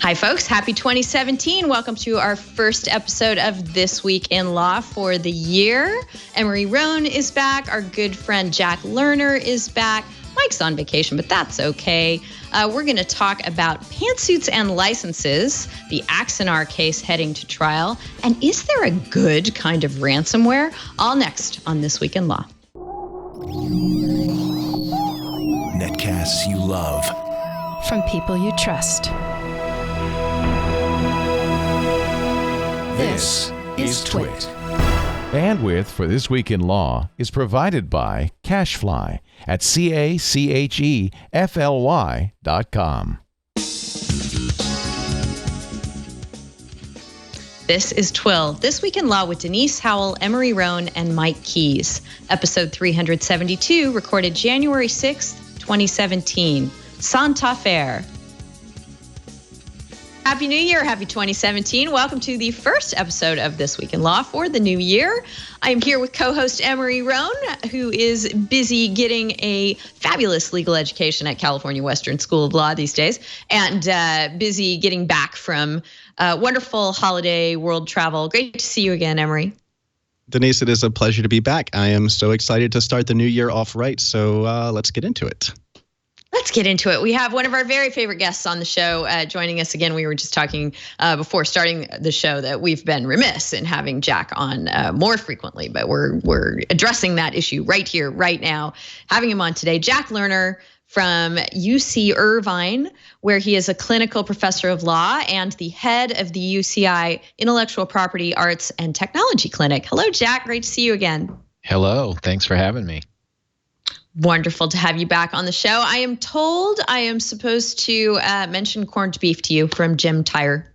Hi, folks. Happy 2017. Welcome to our first episode of This Week in Law for the year. Emery Rohn is back. Our good friend Jack Lerner is back. Mike's on vacation, but that's okay. We're going to talk about pantsuits and licenses, the Axanar case heading to trial, and is there a good kind of ransomware? All next on This Week in Law. Netcasts you love. From people you trust. This is TWiL. Bandwidth for This Week in Law is provided by CacheFly at CacheFly.com. This is TWiL, This Week in Law with Denise Howell, Emery Rohn, and Mike Keys. Episode 372, recorded January 6th, 2017. Santà, Faire. Happy New Year. Happy 2017. Welcome to the first episode of This Week in Law for the new year. I am here with co-host Emery Rohn, who is busy getting a fabulous legal education at California Western School of Law these days, and busy getting back from wonderful holiday world travel. Great to see you again, Emery. Denise, it is a pleasure to be back. I am so excited to start the new year off right, so let's get into it. Let's get into it. We have one of our very favorite guests on the show joining us again. We were just talking before starting the show that we've been remiss in having Jack on more frequently, but we're addressing that issue right here, right now, having him on today. Jack Lerner from UC Irvine, where he is a clinical professor of law and the head of the UCI Intellectual Property, Arts, and Technology Clinic. Hello, Jack. Great to see you again. Hello. Thanks for having me. Wonderful to have you back on the show. I am told I am supposed to mention corned beef to you from Jim Tyre.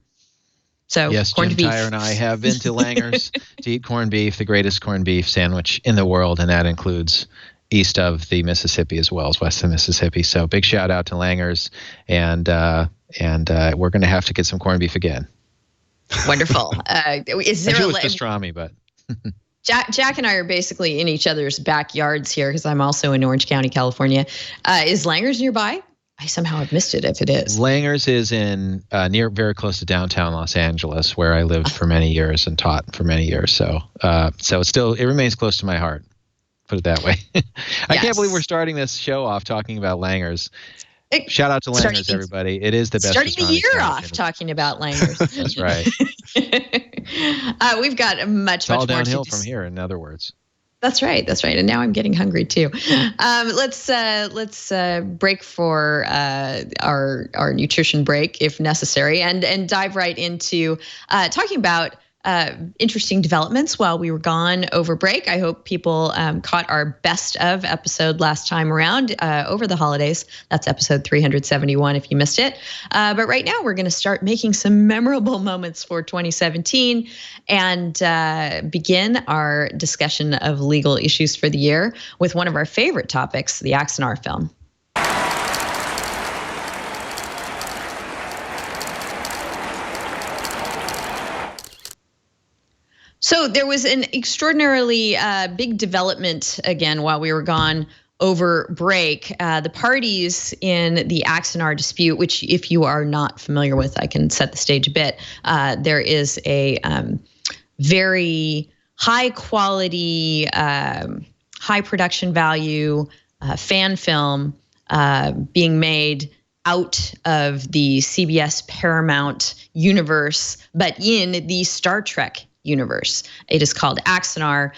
So yes, corned Jim beef. Tyre and I have been to Langer's to eat corned beef, the greatest corned beef sandwich in the world, and that includes east of the Mississippi as well as west of Mississippi. So big shout out to Langer's, and we're going to have to get some corned beef again. Wonderful. Is there with pastrami, but. Jack and I are basically in each other's backyards here because I'm also in Orange County, California. Is Langer's nearby? I somehow have missed it if it is. Langer's is in very close to downtown Los Angeles, where I lived for many years and taught for many years. So it remains close to my heart. Put it that way. I can't believe we're starting this show off talking about Langer's. Shout out to Langer's, everybody. It is the best. Starting the year off talking about Langer's. That's right. We've got much all more downhill from here, in other words. That's right. And now I'm getting hungry too. Let's break for our nutrition break if necessary, and dive right into talking about interesting developments while we were gone over break. I hope people caught our best of episode last time around over the holidays. That's episode 371 if you missed it. But right now we're going to start making some memorable moments for 2017 and begin our discussion of legal issues for the year with one of our favorite topics, the Axanar film. So there was an extraordinarily big development again while we were gone over break. The parties in the Axanar dispute, which if you are not familiar with, I can set the stage a bit. There is a very high quality, high production value fan film being made out of the CBS Paramount universe, but in the Star Trek universe. It is called Axanar.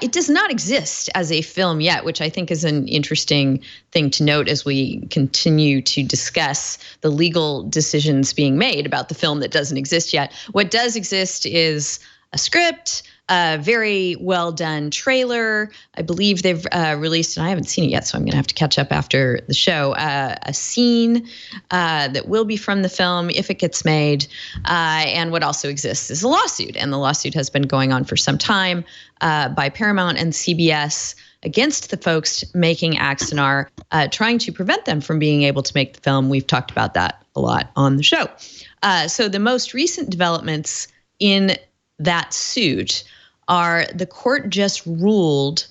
It does not exist as a film yet, which I think is an interesting thing to note as we continue to discuss the legal decisions being made about the film that doesn't exist yet. What does exist is a script, a very well done trailer. I believe they've released, and I haven't seen it yet, so I'm going to have to catch up after the show, a scene that will be from the film if it gets made. And what also exists is a lawsuit, and the lawsuit has been going on for some time by Paramount and CBS against the folks making Axanar, trying to prevent them from being able to make the film. We've talked about that a lot on the show. So the most recent developments in that suit are the court just ruled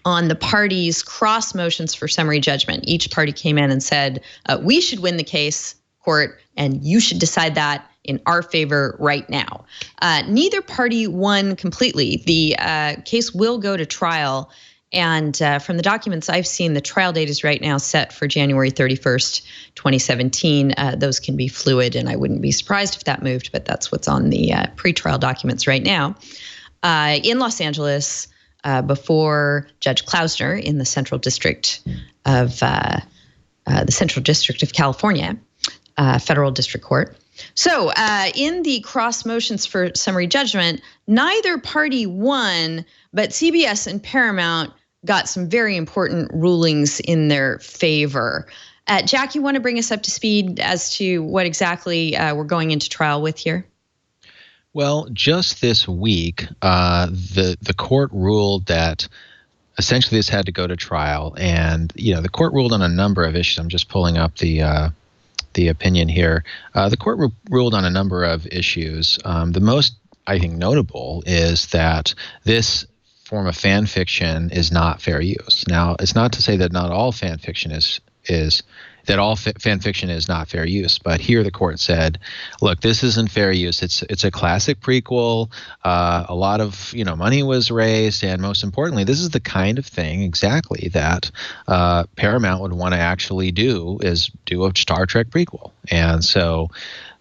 on the parties' cross motions for summary judgment. Each party came in and said, we should win the case court, and you should decide that in our favor right now. Neither party won completely. The case will go to trial. And from the documents I've seen, the trial date is right now set for January 31st, 2017. Those can be fluid, and I wouldn't be surprised if that moved, but that's what's on the pretrial documents right now. In Los Angeles, before Judge Klausner in the Central District of California, Federal District Court. So in the cross motions for summary judgment, neither party won, but CBS and Paramount got some very important rulings in their favor. Jack, you want to bring us up to speed as to what exactly we're going into trial with here? Well, just this week, the court ruled that essentially this had to go to trial, and the court ruled on a number of issues. I'm just pulling up the opinion here. The court ruled on a number of issues. The most, I think, notable is that this form of fan fiction is not fair use. Now, it's not to say that not all fan fiction is fan fiction is not fair use, but here the court said, look, this isn't fair use. It's a classic prequel. A lot of money was raised, and most importantly, this is the kind of thing exactly that Paramount would want to actually do a Star Trek prequel. And so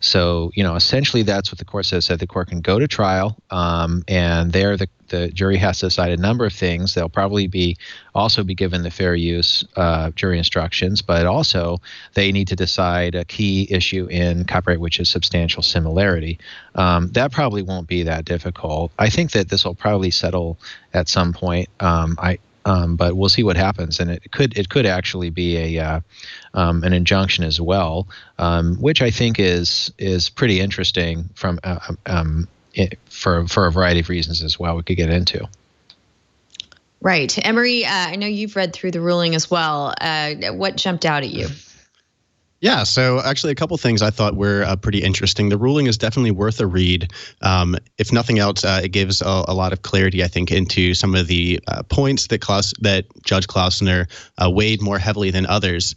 essentially that's what the court said the court can go to trial, and there the jury has to decide a number of things. They'll probably also be given the fair use jury instructions, but also they need to decide a key issue in copyright, which is substantial similarity. That probably won't be that difficult. I think that this will probably settle at some point. But we'll see what happens, and it could actually be an injunction as well, which I think is pretty interesting for a variety of reasons as well. We could get into. Right, Emery. I know you've read through the ruling as well. What jumped out at you? Yeah, so actually a couple things I thought were pretty interesting. The ruling is definitely worth a read. If nothing else, it gives a lot of clarity, I think, into some of the points that Judge Klausner weighed more heavily than others.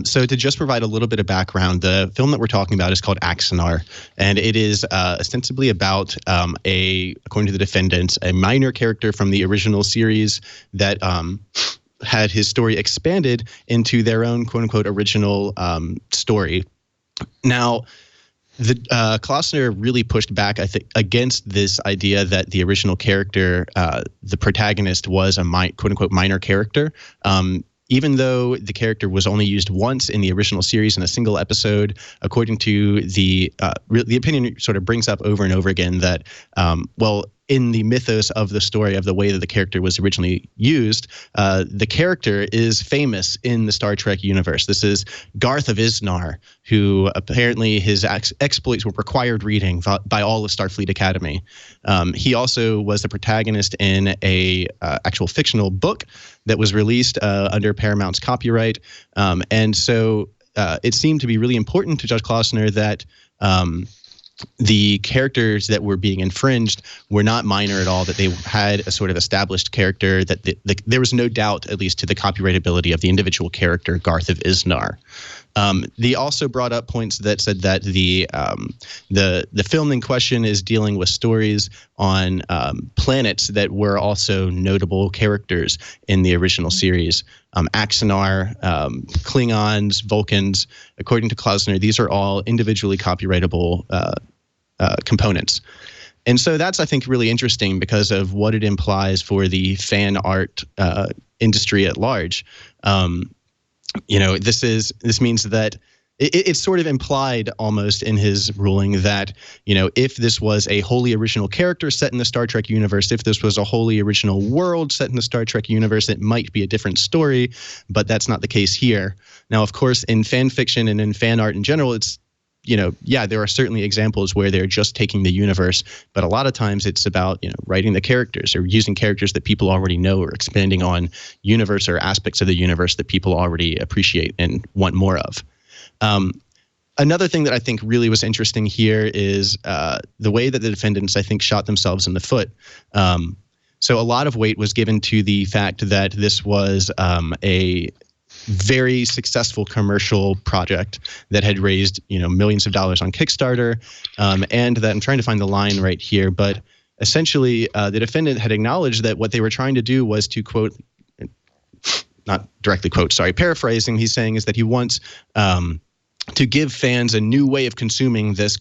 So to just provide a little bit of background, the film that we're talking about is called Axanar, and it is ostensibly about according to the defendants, a minor character from the original series that had his story expanded into their own quote-unquote original story. Now, the Klausner really pushed back, I think, against this idea that the original character, the protagonist, was a quote-unquote minor character. Even though the character was only used once in the original series in a single episode, according to the opinion sort of brings up over and over again that, in the mythos of the story of the way that the character was originally used, the character is famous in the Star Trek universe. This is Garth of Isnar, who apparently his exploits were required reading by all of Starfleet Academy. He also was the protagonist in a actual fictional book that was released under Paramount's copyright. And so it seemed to be really important to Judge Klausner that the characters that were being infringed were not minor at all, that they had a sort of established character, that there was no doubt, at least, to the copyrightability of the individual character, Garth of Isnar. They also brought up points that said that the film in question is dealing with stories on planets that were also notable characters in the original series. Axanar, Klingons, Vulcans. According to Klausner, these are all individually copyrightable components. And so that's, I think, really interesting because of what it implies for the fan art industry at large. This means that it's sort of implied almost in his ruling that, if this was a wholly original character set in the Star Trek universe, if this was a wholly original world set in the Star Trek universe, it might be a different story, but that's not the case here. Now, of course, in fan fiction and in fan art in general, it's, there are certainly examples where they're just taking the universe, but a lot of times it's about, writing the characters or using characters that people already know or expanding on universe or aspects of the universe that people already appreciate and want more of. Another thing that I think really was interesting here is the way that the defendants, I think, shot themselves in the foot. So a lot of weight was given to the fact that this was very successful commercial project that had raised millions of dollars on Kickstarter, and that I'm trying to find the line right here, but essentially the defendant had acknowledged that what they were trying to do was to quote, not directly quote, sorry, paraphrasing, he's saying is that he wants to give fans a new way of consuming this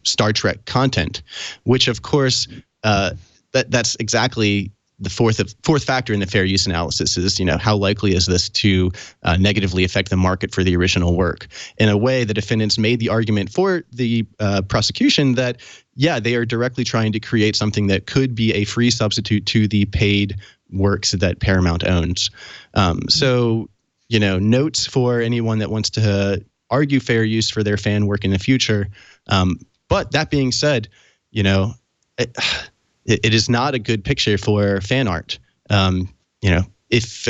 Star Trek content, which of course that's exactly the fourth factor in the fair use analysis is, how likely is this to negatively affect the market for the original work? In a way, the defendants made the argument for the prosecution that, yeah, they are directly trying to create something that could be a free substitute to the paid works that Paramount owns. So, notes for anyone that wants to argue fair use for their fan work in the future. But that being said, it is not a good picture for fan art. If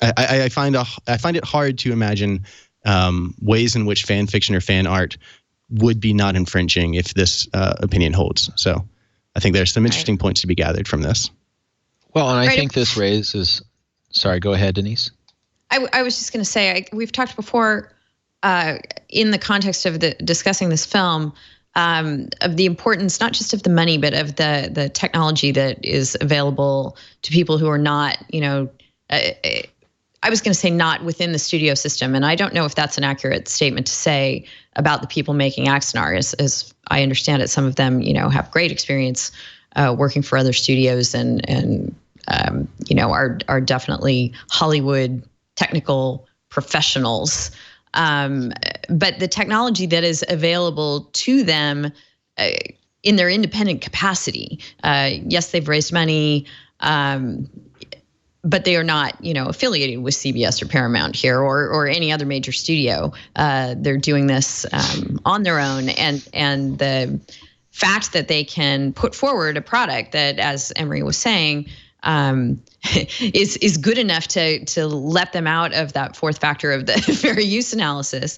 I find it hard to imagine ways in which fan fiction or fan art would be not infringing if this opinion holds. So I think there's some interesting points to be gathered from this. Well, and I think this raises. Sorry, go ahead, Denise. I was just going to say we've talked before in the context of discussing this film. Of the importance, not just of the money, but of the technology that is available to people who are not, I was going to say not within the studio system. And I don't know if that's an accurate statement to say about the people making Axanar. As I understand it, some of them, have great experience working for other studios and are definitely Hollywood technical professionals. But the technology that is available to them in their independent capacity, yes, they've raised money, but they are not, affiliated with CBS or Paramount here or any other major studio. They're doing this on their own, and the fact that they can put forward a product that, as Emery was saying, is good enough to let them out of that fourth factor of the fair use analysis,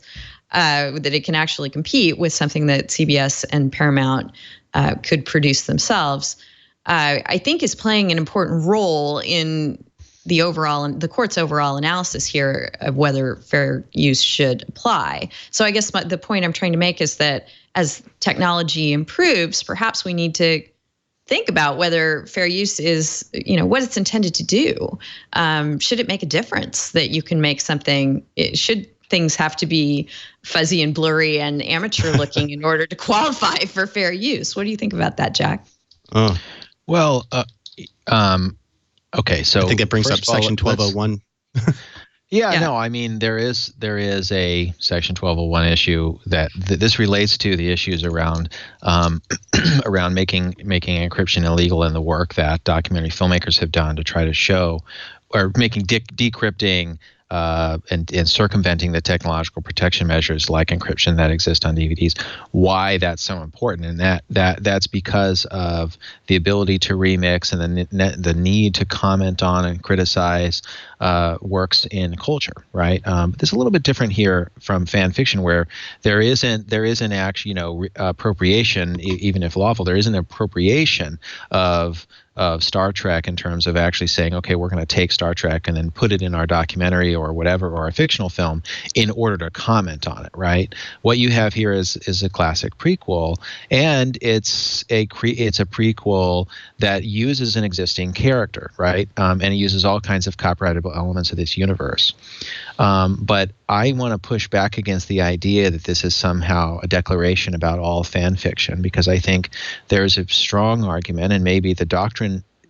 that it can actually compete with something that CBS and Paramount could produce themselves, I think is playing an important role in the court's overall analysis here of whether fair use should apply. So I guess the point I'm trying to make is that as technology improves, perhaps we need to think about whether fair use is, what it's intended to do. Should it make a difference that you can make something? Should things have to be fuzzy and blurry and amateur looking in order to qualify for fair use? What do you think about that, Jack? Well, okay. So I think it brings up Section 1201. Yeah, no, I mean there is a Section 1201 issue that this relates to the issues around around making encryption illegal in the work that documentary filmmakers have done to try to show, or making decrypting and circumventing the technological protection measures like encryption that exist on DVDs. Why that's so important, and that's because of the ability to remix and the need to comment on and criticize works in culture, right? It's a little bit different here from fan fiction, where there isn't actually appropriation, even if lawful. There isn't appropriation of Star Trek in terms of actually saying, okay, we're going to take Star Trek and then put it in our documentary or whatever, or a fictional film, in order to comment on it, right? What you have here is a classic prequel, and it's a prequel that uses an existing character, right? And it uses all kinds of copyrightable elements of this universe. But I want to push back against the idea that this is somehow a declaration about all fan fiction, because I think there's a strong argument, and maybe the doctrine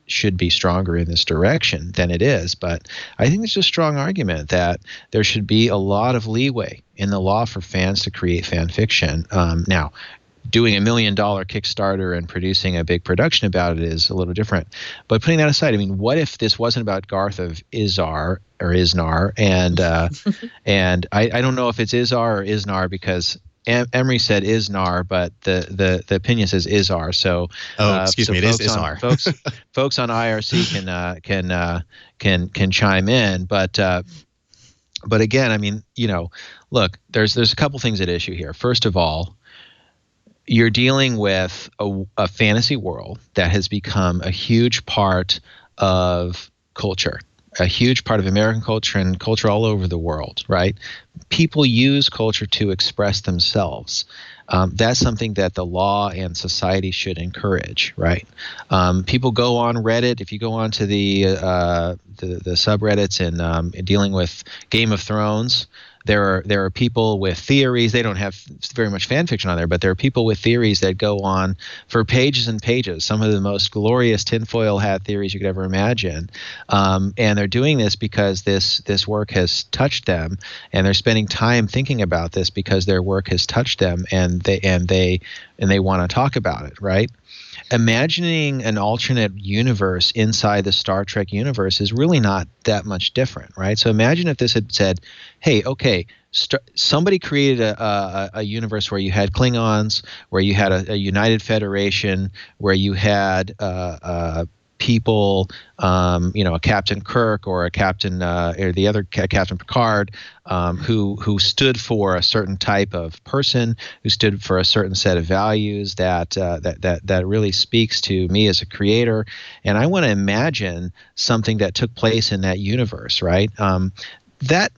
should be stronger in this direction than it is, but I think there's a strong argument that there should be a lot of leeway in the law for fans to create fan fiction. Now, doing $1 million Kickstarter and producing a big production about it is a little different. But putting that aside, I mean, what if this wasn't about Garth of Izar or Isnar? And and I don't know if it's Izar or Isnar, because Emery said Isnar, but the opinion says Izar. So excuse me, it is Isnar. Folks on IRC can chime in, but again, I mean, look, there's a couple things at issue here. First of all, you're dealing with a fantasy world that has become a huge part of culture. a huge part of American culture and culture all over the world, right? People use culture to express themselves. That's something that the law and society should encourage, right? People go on Reddit. If you go on to the subreddits and dealing with Game of Thrones, there are people with theories. They don't have very much fan fiction on there, but there are people with theories that go on for pages and pages. Some of the most glorious tinfoil hat theories you could ever imagine, and they're doing this because this work has touched them, and they're spending time thinking about this because their work has touched them, and they want to talk about it, right? Imagining an alternate universe inside the Star Trek universe is really not that much different, right? So imagine if this had said, hey, okay, somebody created a universe where you had Klingons, where you had a united federation, where you had people, a Captain Kirk or a Captain or the other Captain Picard, who stood for a certain type of person, who stood for a certain set of values that really speaks to me as a creator, and I want to imagine something that took place in that universe, right? That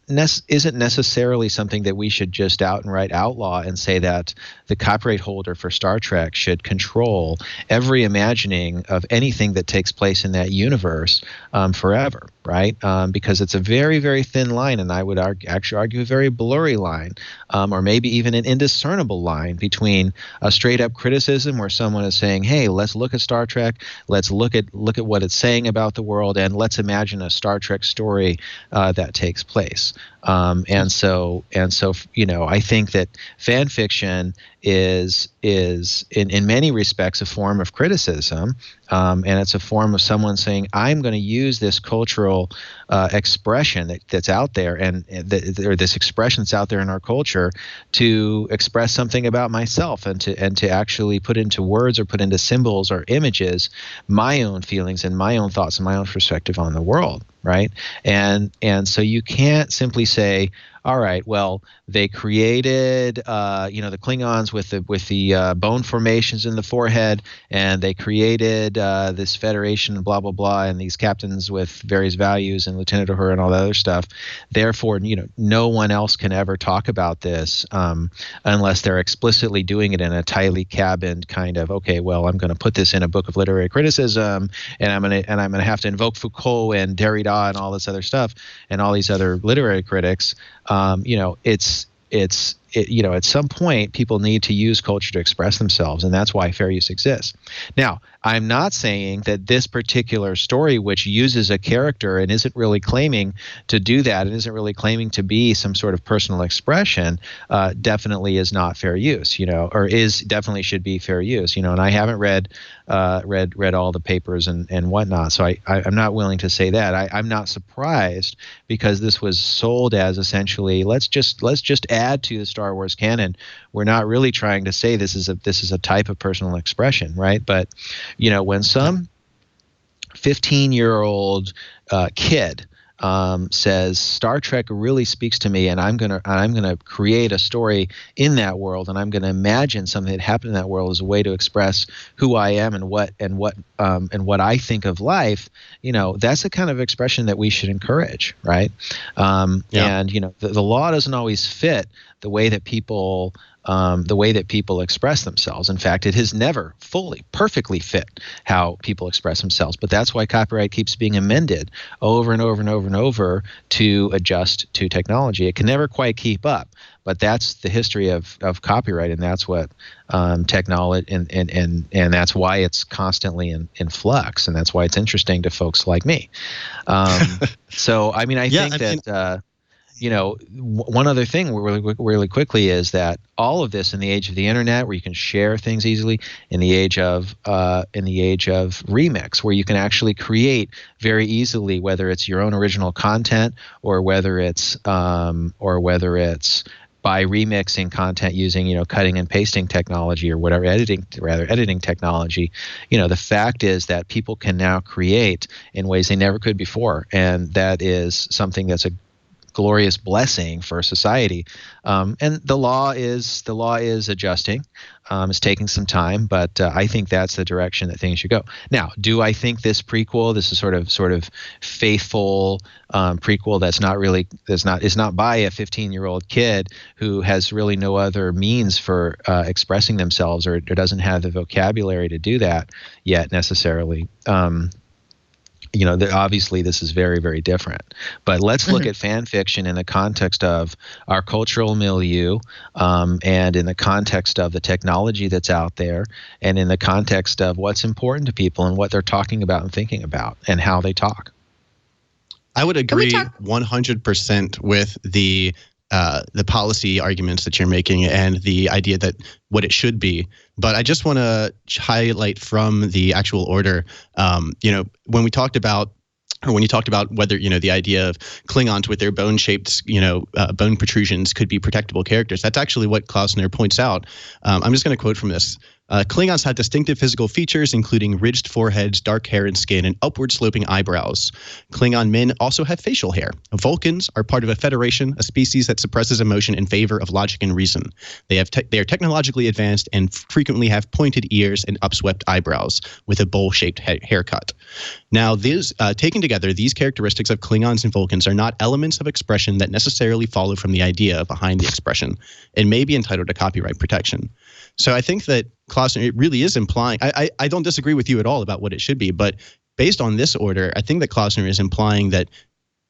isn't necessarily something that we should just outright outlaw and say that the copyright holder for Star Trek should control every imagining of anything that takes place in that universe forever, right? Because it's a very, very thin line, and I would actually argue a very blurry line, or maybe even an indiscernible line between a straight-up criticism where someone is saying, "Hey, let's look at Star Trek, let's look at what it's saying about the world, and let's imagine a Star Trek story that takes place." And so I think that fan fiction is in many respects a form of criticism, and it's a form of someone saying, I'm going to use this cultural expression that's out there, or this expression that's out there in our culture, to express something about myself, and to actually put into words or put into symbols or images my own feelings and my own thoughts and my own perspective on the world, right? And so you can't simply say, all right, well, they created, the Klingons with the bone formations in the forehead, and they created this federation, blah blah blah, and these captains with various values, and Lieutenant Uhura and all that other stuff. Therefore, no one else can ever talk about this unless they're explicitly doing it in a tightly cabined kind of, okay, well, I'm going to put this in a book of literary criticism, and I'm going to have to invoke Foucault and Derrida and all this other stuff, and all these other literary critics. At some point, people need to use culture to express themselves, and that's why fair use exists. Now, I'm not saying that this particular story, which uses a character and isn't really claiming to do that, and isn't really claiming to be some sort of personal expression, definitely is not fair use, or definitely should be fair use, and I haven't read all the papers and whatnot, so I'm not willing to say that. I'm not surprised, because this was sold as essentially let's just add to the Star Wars canon. We're not really trying to say this is a type of personal expression, right? But when some 15-year-old kid says Star Trek really speaks to me, and I'm gonna create a story in that world, and I'm gonna imagine something that happened in that world as a way to express who I am and what I think of life. That's the kind of expression that we should encourage, right? And the law doesn't always fit the way that people express themselves. In fact, it has never fully, perfectly fit how people express themselves. But that's why copyright keeps being amended over and over and over and over to adjust to technology. It can never quite keep up. But that's the history of copyright, and that's what technology and that's why it's constantly in flux, and that's why it's interesting to folks like me. So I think one other thing really quickly is that all of this in the age of the internet, where you can share things easily, in the age of remix, where you can actually create very easily, whether it's your own original content or whether it's by remixing content using cutting and pasting technology or whatever editing technology. The fact is that people can now create in ways they never could before, and that is something that's a glorious blessing for society. And the law is adjusting. It's taking some time, but I think that's the direction that things should go. Now, do I think this prequel, this is sort of faithful prequel is not by a 15-year-old kid who has really no other means for expressing themselves or doesn't have the vocabulary to do that yet necessarily. Obviously this is very, very different. But let's look at fan fiction in the context of our cultural milieu, and in the context of the technology that's out there, and in the context of what's important to people and what they're talking about and thinking about and how they talk. I would agree 100% with the policy arguments that you're making and the idea that what it should be. But I just want to highlight from the actual order, when we talked about, or when you talked about whether, the idea of Klingons with their bone-shaped, bone protrusions could be protectable characters. That's actually what Klausner points out. I'm just going to quote from this. Klingons have distinctive physical features, including ridged foreheads, dark hair and skin, and upward-sloping eyebrows. Klingon men also have facial hair. Vulcans are part of a federation, a species that suppresses emotion in favor of logic and reason. They are technologically advanced and frequently have pointed ears and upswept eyebrows with a bowl-shaped haircut. Now, taken together, these characteristics of Klingons and Vulcans are not elements of expression that necessarily follow from the idea behind the expression and may be entitled to copyright protection. So I think that Klausner, it really is implying, I don't disagree with you at all about what it should be, but based on this order, I think that Klausner is implying that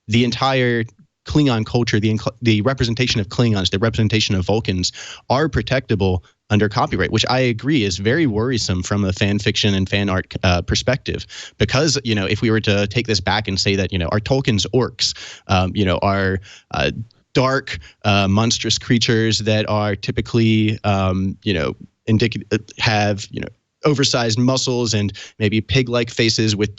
the entire Klingon culture, the representation of Klingons, the representation of Vulcans are protectable under copyright, which I agree is very worrisome from a fan fiction and fan art perspective. Because, if we were to take this back and say that, our Tolkien's orcs, are dark, monstrous creatures that are typically, have, oversized muscles and maybe pig-like faces with,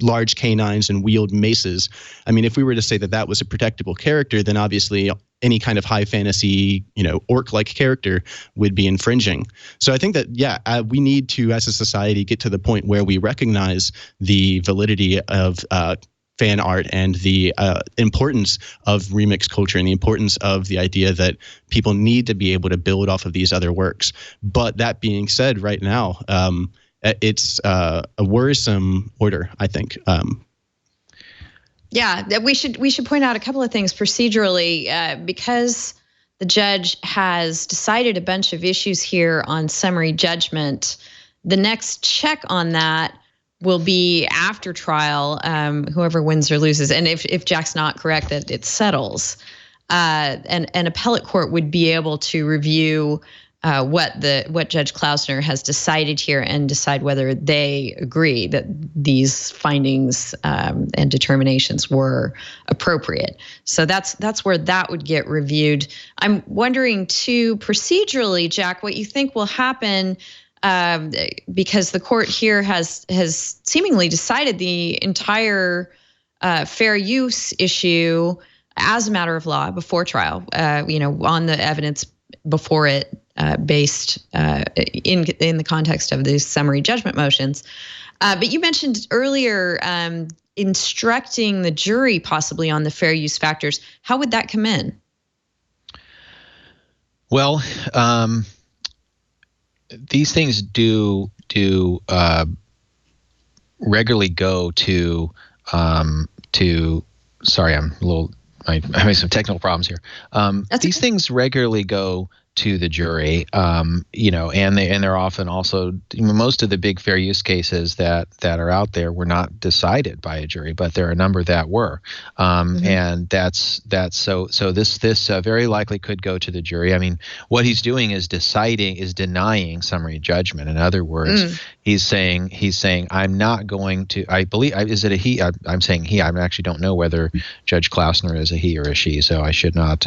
large canines and wield maces. I mean, if we were to say that that was a protectable character, then obviously any kind of high fantasy, orc-like character would be infringing. So I think that, we need to, as a society, get to the point where we recognize the validity of fan art and the importance of remix culture and the importance of the idea that people need to be able to build off of these other works. But that being said, right now, it's a worrisome order, I think. We should point out a couple of things procedurally, because the judge has decided a bunch of issues here on summary judgment. The next check on that will be after trial, whoever wins or loses. And if Jack's not correct, that it settles. An appellate court would be able to review what Judge Klausner has decided here and decide whether they agree that these findings and determinations were appropriate. So that's where that would get reviewed. I'm wondering too, procedurally, Jack, what you think will happen, because the court here has seemingly decided the entire fair use issue as a matter of law before trial, on the evidence before it, based in the context of these summary judgment motions. But you mentioned earlier instructing the jury possibly on the fair use factors. How would that come in? Well, these things do regularly go to sorry, I'm having some technical problems here. These things regularly go to the jury, and they're often also, most of the big fair use cases that are out there were not decided by a jury, but there are a number that were, and that's so this very likely could go to the jury. I mean, what he's doing is denying summary judgment. In other words, he's saying I'm not going to. I believe, is it a he? I'm saying he. I actually don't know whether Judge Klausner is a he or a she, so I should not.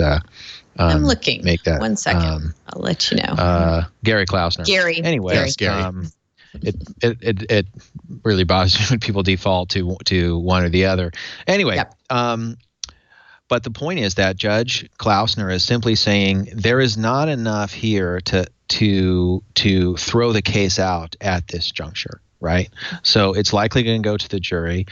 I'm looking. Make that 1 second. I'll let you know. Gary Klausner. Gary. Anyway, yes, Gary. It really bothers me when people default to one or the other. Anyway, yep. But the point is that Judge Klausner is simply saying there is not enough here to throw the case out at this juncture. right? So it's likely going to go to the jury.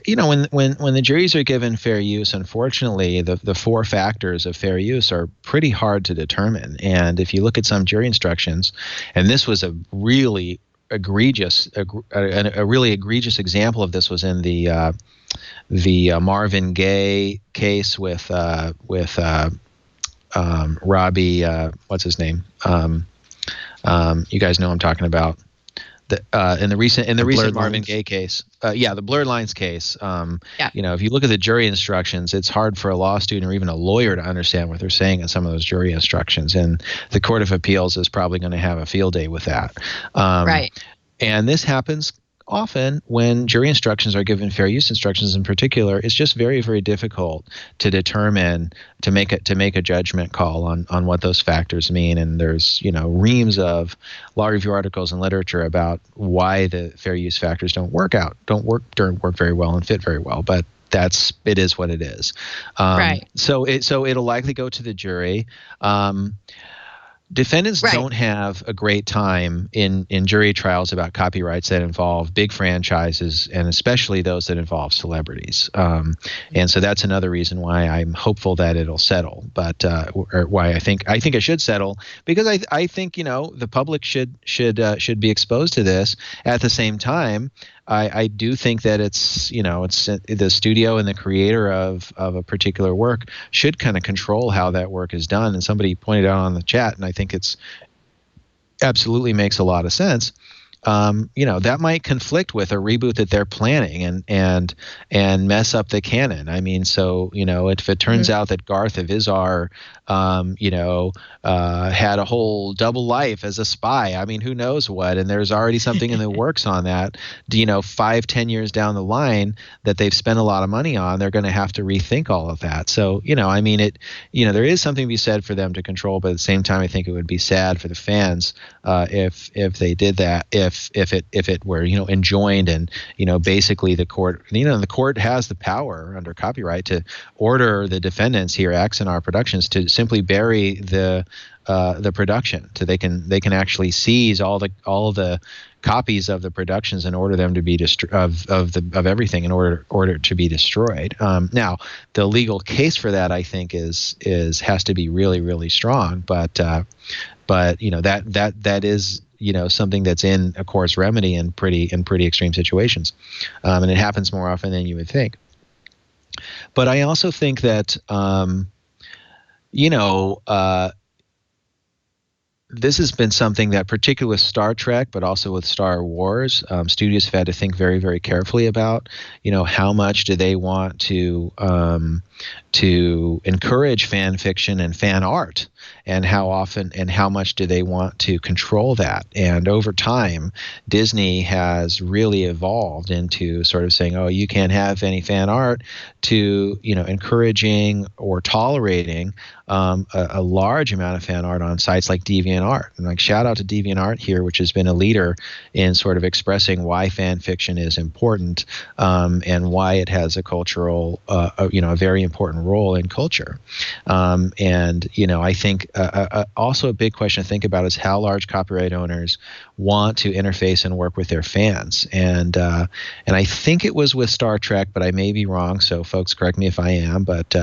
You know, when the juries are given fair use, unfortunately, the four factors of fair use are pretty hard to determine. And if you look at some jury instructions, and this was a really egregious example of this was in the Marvin Gaye case with Robbie, what's his name? You guys know what I'm talking about. In the recent Marvin Gaye case, the blurred lines case. You know, if you look at the jury instructions, it's hard for a law student or even a lawyer to understand what they're saying in some of those jury instructions, and the Court of Appeals is probably going to have a field day with that. Right. And this happens often when jury instructions are given, fair use instructions in particular. It's just very, very difficult to determine, to make a judgment call on what those factors mean. And there's, you know, reams of law review articles and literature about why the fair use factors don't work very well and fit very well. But it is what it is. Right. So it'll likely go to the jury. Defendants don't have a great time in jury trials about copyrights that involve big franchises, and especially those that involve celebrities. And so that's another reason why I'm hopeful that it'll settle, but or why I think it should settle, because I think, you know, the public should be exposed to this. At the same time, I do think that it's, you know, it's the studio and the creator of a particular work should kind of control how that work is done. And somebody pointed out on the chat, and I think it's absolutely makes a lot of sense. You know, that might conflict with a reboot that they're planning and mess up the canon. I mean, so, you know, if it turns out that Garth of Izar, had a whole double life as a spy, I mean, who knows what, and there's already something in the works on that, you know, 5-10 years down the line that they've spent a lot of money on, they're going to have to rethink all of that. So, you know, I mean, there is something to be said for them to control, but at the same time, I think it would be sad for the fans if they did that, if it were, you know, enjoined, and, you know, basically the court has the power under copyright to order the defendants here, Axanar Productions, to simply bury the production, so they can actually seize all the copies of the productions and order them to be of everything in order to be destroyed. Now, the legal case for that, I think, has to be really, really strong, but you know, that is, you know, something that's in a court's remedy in pretty extreme situations, and it happens more often than you would think. But I also think that this has been something that, particularly with Star Trek, but also with Star Wars, studios have had to think very, very carefully about, you know, how much do they want to encourage fan fiction and fan art, and how often and how much do they want to control that. And over time, Disney has really evolved into sort of saying, oh, you can't have any fan art, to, you know, encouraging or tolerating a large amount of fan art on sites like DeviantArt. And like, shout out to DeviantArt here, which has been a leader in sort of expressing why fan fiction is important, and why it has a cultural, a very important role in culture. And, you know, I think also a big question to think about is how large copyright owners want to interface and work with their fans. And I think it was with Star Trek, but I may be wrong, so folks correct me if I am. But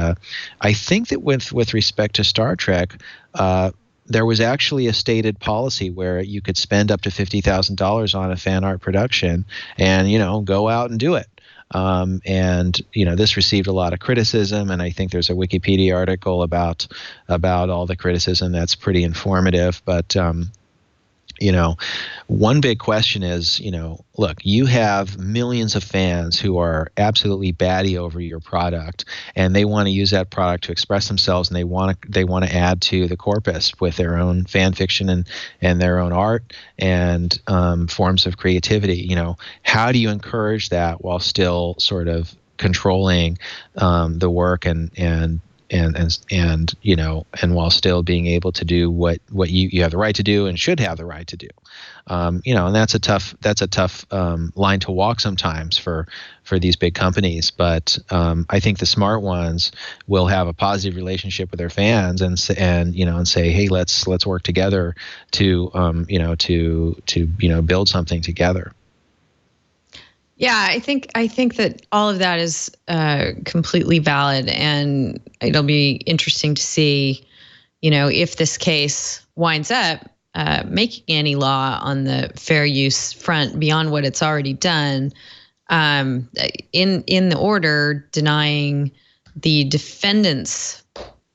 I think that with respect to Star Trek, there was actually a stated policy where you could spend up to $50,000 on a fan art production and, you know, go out and do it. And, you know, this received a lot of criticism, and I think there's a Wikipedia article about all the criticism that's pretty informative. But, you know, one big question is, you know, look, you have millions of fans who are absolutely batty over your product, and they want to use that product to express themselves, and they want to add to the corpus with their own fan fiction and their own art and forms of creativity. You know, how do you encourage that while still sort of controlling the work and you know, and while still being able to do what you have the right to do and should have the right to do. You know, and that's a tough line to walk sometimes for these big companies. But I think the smart ones will have a positive relationship with their fans and say, hey, let's work together to build something together. Yeah, I think that all of that is completely valid, and it'll be interesting to see, if this case winds up making any law on the fair use front beyond what it's already done. In the order denying the defendant's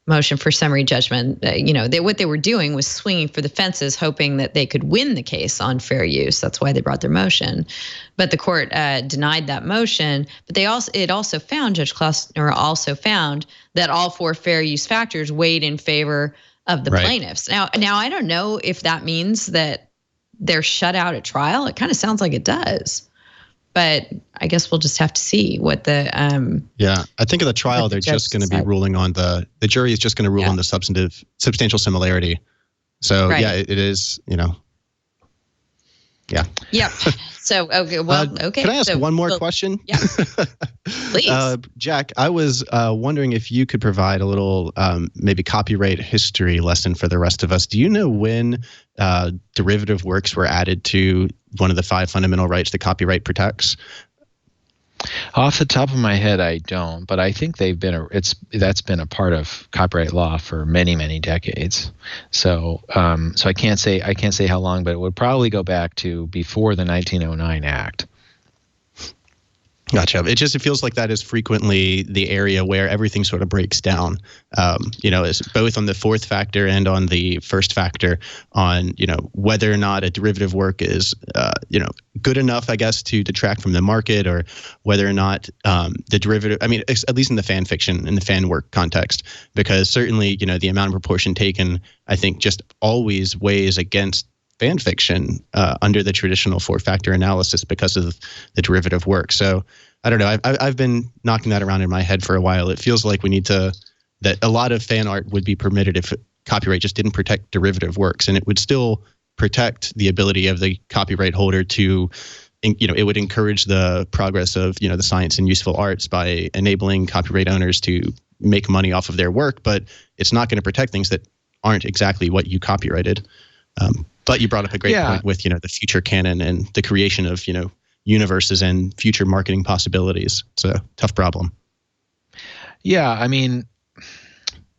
motion for summary judgment, what they were doing was swinging for the fences, hoping that they could win the case on fair use. That's why they brought their motion. But the court denied that motion. But Judge Clutterbuck also found that all 4 fair use factors weighed in favor of the plaintiffs. Now I don't know if that means that they're shut out at trial. It kind of sounds like it does. But I guess we'll just have to see what the I think at the trial they're just going to be ruling on the jury is just going to rule on the substantial similarity. So it is, Yep. So okay. Can I ask one more question? Yeah. Please. Jack, I was wondering if you could provide a little maybe copyright history lesson for the rest of us. Do you know when derivative works were added to one of the 5 fundamental rights that copyright protects? Off the top of my head, I don't, but I think that's been a part of copyright law for many, many decades. So I can't say how long, but it would probably go back to before the 1909 Act. Gotcha. It feels like that is frequently the area where everything sort of breaks down. Is both on the 4th factor and on the 1st factor on, whether or not a derivative work is, good enough, I guess, to detract from the market, or whether or not the derivative, at least in the fan fiction, in the fan work context, because certainly, the amount of proportion taken, I think, just always weighs against fan fiction under the traditional 4-factor analysis because of the derivative work. So I don't know. I've been knocking that around in my head for a while. It feels like that a lot of fan art would be permitted if copyright just didn't protect derivative works, and it would still protect the ability of the copyright holder to, it would encourage the progress of, the science and useful arts by enabling copyright owners to make money off of their work, but it's not going to protect things that aren't exactly what you copyrighted. But you brought up a great point with, the future canon and the creation of, universes and future marketing possibilities. It's a tough problem. Yeah,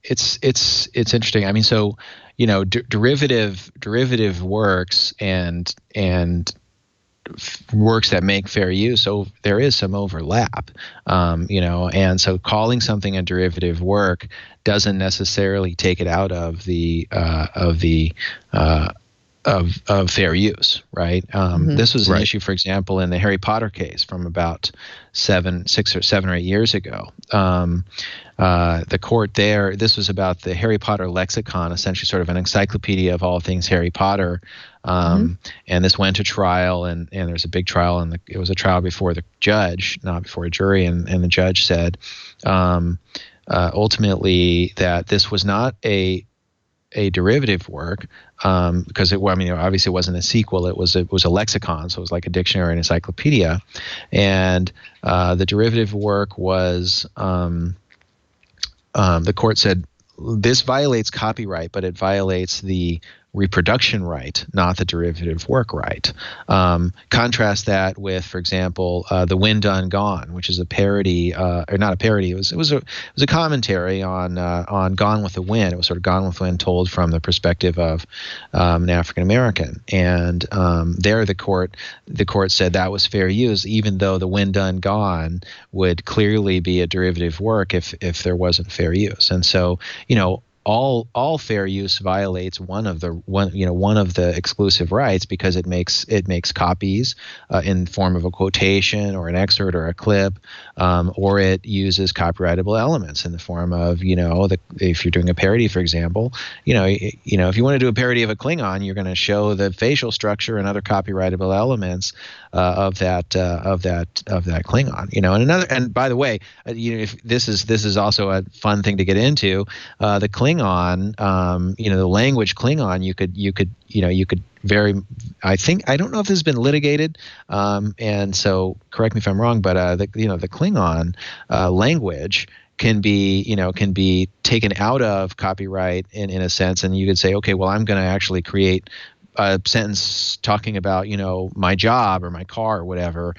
it's interesting. So, derivative works and works that make fair use, so there is some overlap, and so calling something a derivative work doesn't necessarily take it out of of fair use, right? This was an issue, for example, in the Harry Potter case from about 7 or 8 years ago. The court there, this was about the Harry Potter lexicon, essentially sort of an encyclopedia of all things Harry Potter. And this went to trial, and there's a big trial, and it was a trial before the judge, not before a jury, and the judge said ultimately that this was not a derivative work, because obviously it wasn't a sequel. It was a lexicon, so it was like a dictionary and encyclopedia. And the derivative work was, the court said, this violates copyright, but it violates the reproduction right, not the derivative work right. Contrast that with, for example, The Wind Done Gone, which is a parody, or not a parody. It was a commentary on Gone with the Wind. It was sort of Gone with the Wind told from the perspective of an African American. And there, the court said that was fair use, even though The Wind Done Gone would clearly be a derivative work if there wasn't fair use. And so, all fair use violates one of the exclusive rights, because it makes copies in form of a quotation or an excerpt or a clip, or it uses copyrightable elements in the form of if you're doing a parody, for example, if you want to do a parody of a Klingon, you're going to show the facial structure and other copyrightable elements of that Klingon. And by the way, if this is also a fun thing to get into, the Klingon, the language Klingon, you could very, I don't know if this has been litigated, and so correct me if I'm wrong, but the Klingon language can be taken out of copyright in a sense, and you could say, okay, well, I'm going to actually create a sentence talking about, my job or my car or whatever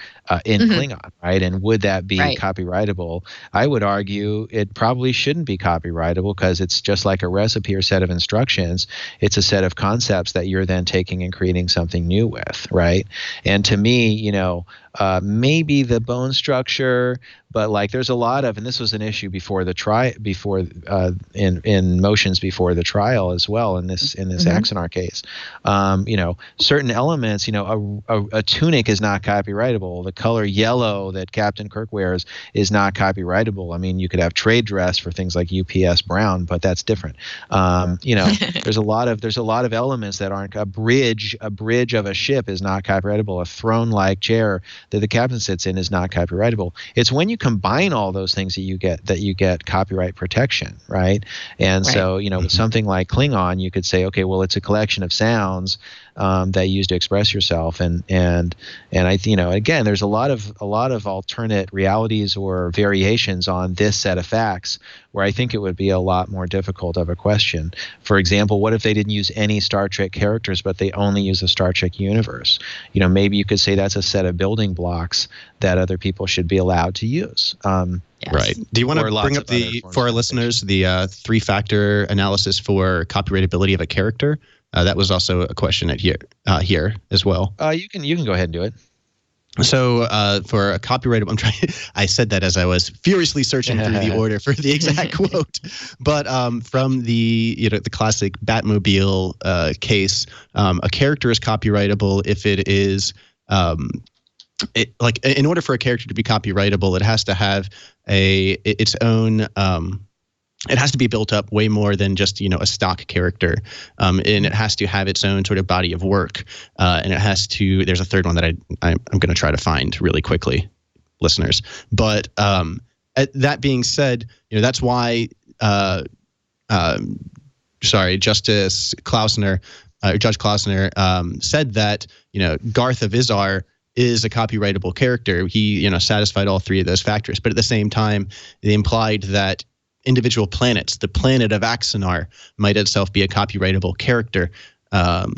in Klingon, right? And would that be copyrightable? I would argue it probably shouldn't be copyrightable because it's just like a recipe or set of instructions. It's a set of concepts that you're then taking and creating something new with, right? And to me, maybe the bone structure, but like there's a lot of, and this was an issue before the in motions before the trial as well in this Axanar case. Certain elements, a tunic is not copyrightable. The color yellow that Captain Kirk wears is not copyrightable. I mean, you could have trade dress for things like UPS brown, but that's different. There's a lot of elements that aren't. A bridge of a ship is not copyrightable. A throne-like chair that the captain sits in is not copyrightable. It's when you combine all those things that you get copyright protection, right? And so, with something like Klingon, you could say, okay, well, it's a collection of sounds that you use to express yourself, and I again, there's a lot of alternate realities or variations on this set of facts where I think it would be a lot more difficult of a question. For example, what if they didn't use any Star Trek characters, but they only use the Star Trek universe? Maybe you could say that's a set of building blocks that other people should be allowed to use. Right. Do you want to bring up for our listeners, the 3-factor analysis for copyrightability of a character? That was also a question here as well. You can go ahead and do it. So for a copyrightable, I said that as I was furiously searching through the order for the exact quote. But from the the classic Batmobile case, a character is copyrightable if it is in order for a character to be copyrightable, it has to have its own. It has to be built up way more than just a stock character, and it has to have its own sort of body of work, and it has to. There's a third one that I'm going to try to find really quickly, listeners. But that being said, that's why. Justice Klausner, Judge Klausner, said that Garth of Izar is a copyrightable character. He satisfied all 3 of those factors, but at the same time, they implied that individual planets, the planet of Axanar, might itself be a copyrightable character, and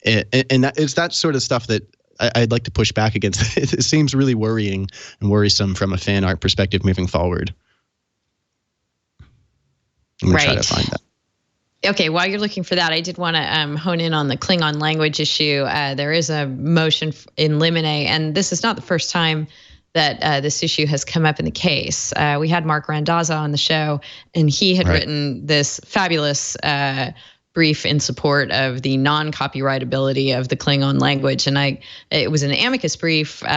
it's that sort of stuff that I'd like to push back against. It seems really worrying and worrisome from a fan art perspective moving forward. I'm going to try to find that. Okay, while you're looking for that, I did want to hone in on the Klingon language issue. There is a motion in limine, and this is not the first time that this issue has come up in the case. We had Mark Randazza on the show, and he had written this fabulous brief in support of the non-copyrightability of the Klingon language. And it was an amicus brief from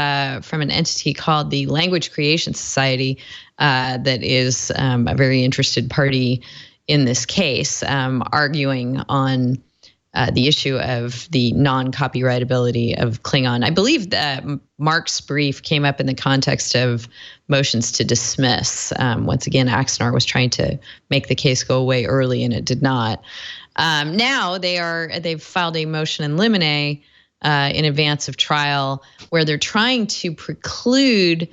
an entity called the Language Creation Society that is a very interested party in this case, arguing on the issue of the non-copyrightability of Klingon. I believe that Mark's brief came up in the context of motions to dismiss. Once again, Axanar was trying to make the case go away early, and it did not. Now they've filed a motion in limine in advance of trial, where they're trying to preclude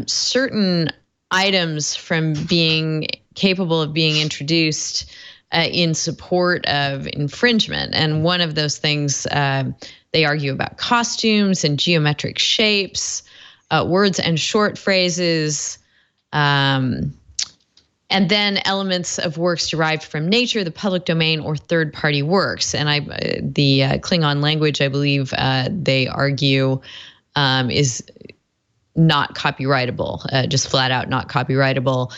certain items from being capable of being introduced in support of infringement. And one of those things, they argue about costumes and geometric shapes, words and short phrases, and then elements of works derived from nature, the public domain, or third-party works. And the Klingon language, I believe, they argue is not copyrightable, just flat out not copyrightable.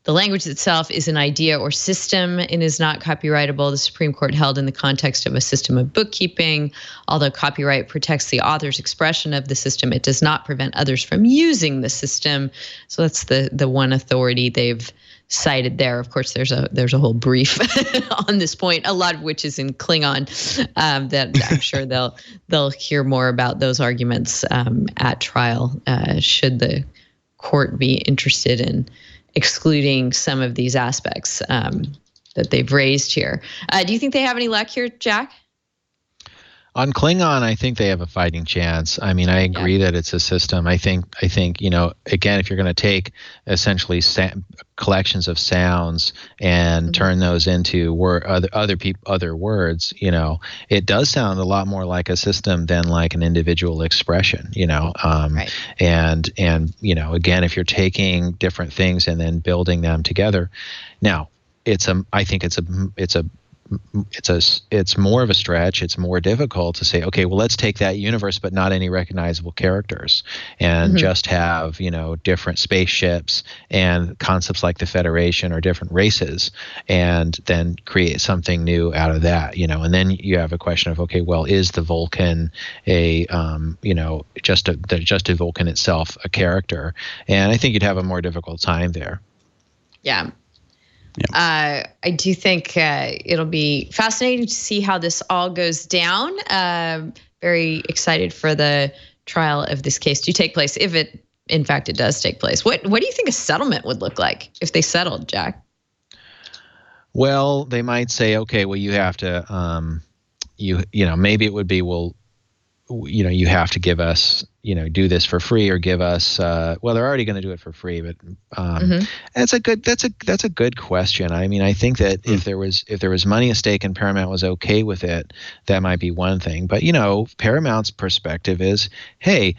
The language itself is an idea or system and is not copyrightable. The Supreme Court held in the context of a system of bookkeeping. Although copyright protects the author's expression of the system, it does not prevent others from using the system. So that's the one authority they've cited there. Of course, there's a whole brief on this point, a lot of which is in Klingon, that I'm sure they'll hear more about those arguments at trial, should the court be interested in excluding some of these aspects that they've raised here. Do you think they have any luck here, Jack? On Klingon, I think they have a fighting chance. I mean, I agree that it's a system. I think again, if you're going to take essentially collections of sounds and turn those into other words, it does sound a lot more like a system than like an individual expression, Right. and again, if you're taking different things and then building them together. Now, I think it's more of a stretch. It's more difficult to say, okay, well, let's take that universe, but not any recognizable characters, and just have, different spaceships and concepts like the Federation or different races, and then create something new out of that, and then you have a question of, okay, well, is the Vulcan just a Vulcan itself a character? And I think you'd have a more difficult time there. Yeah. I do think it'll be fascinating to see how this all goes down. Very excited for the trial of this case to take place, if it, in fact, it does take place. What do you think a settlement would look like if they settled, Jack? Well, they might say, okay, well, you have to, maybe it would be, well, you have to give us, do this for free, or give us, well, they're already going to do it for free, but that's a good question. I mean, I think that if there was money at stake and Paramount was okay with it, that might be one thing. But, Paramount's perspective is, hey,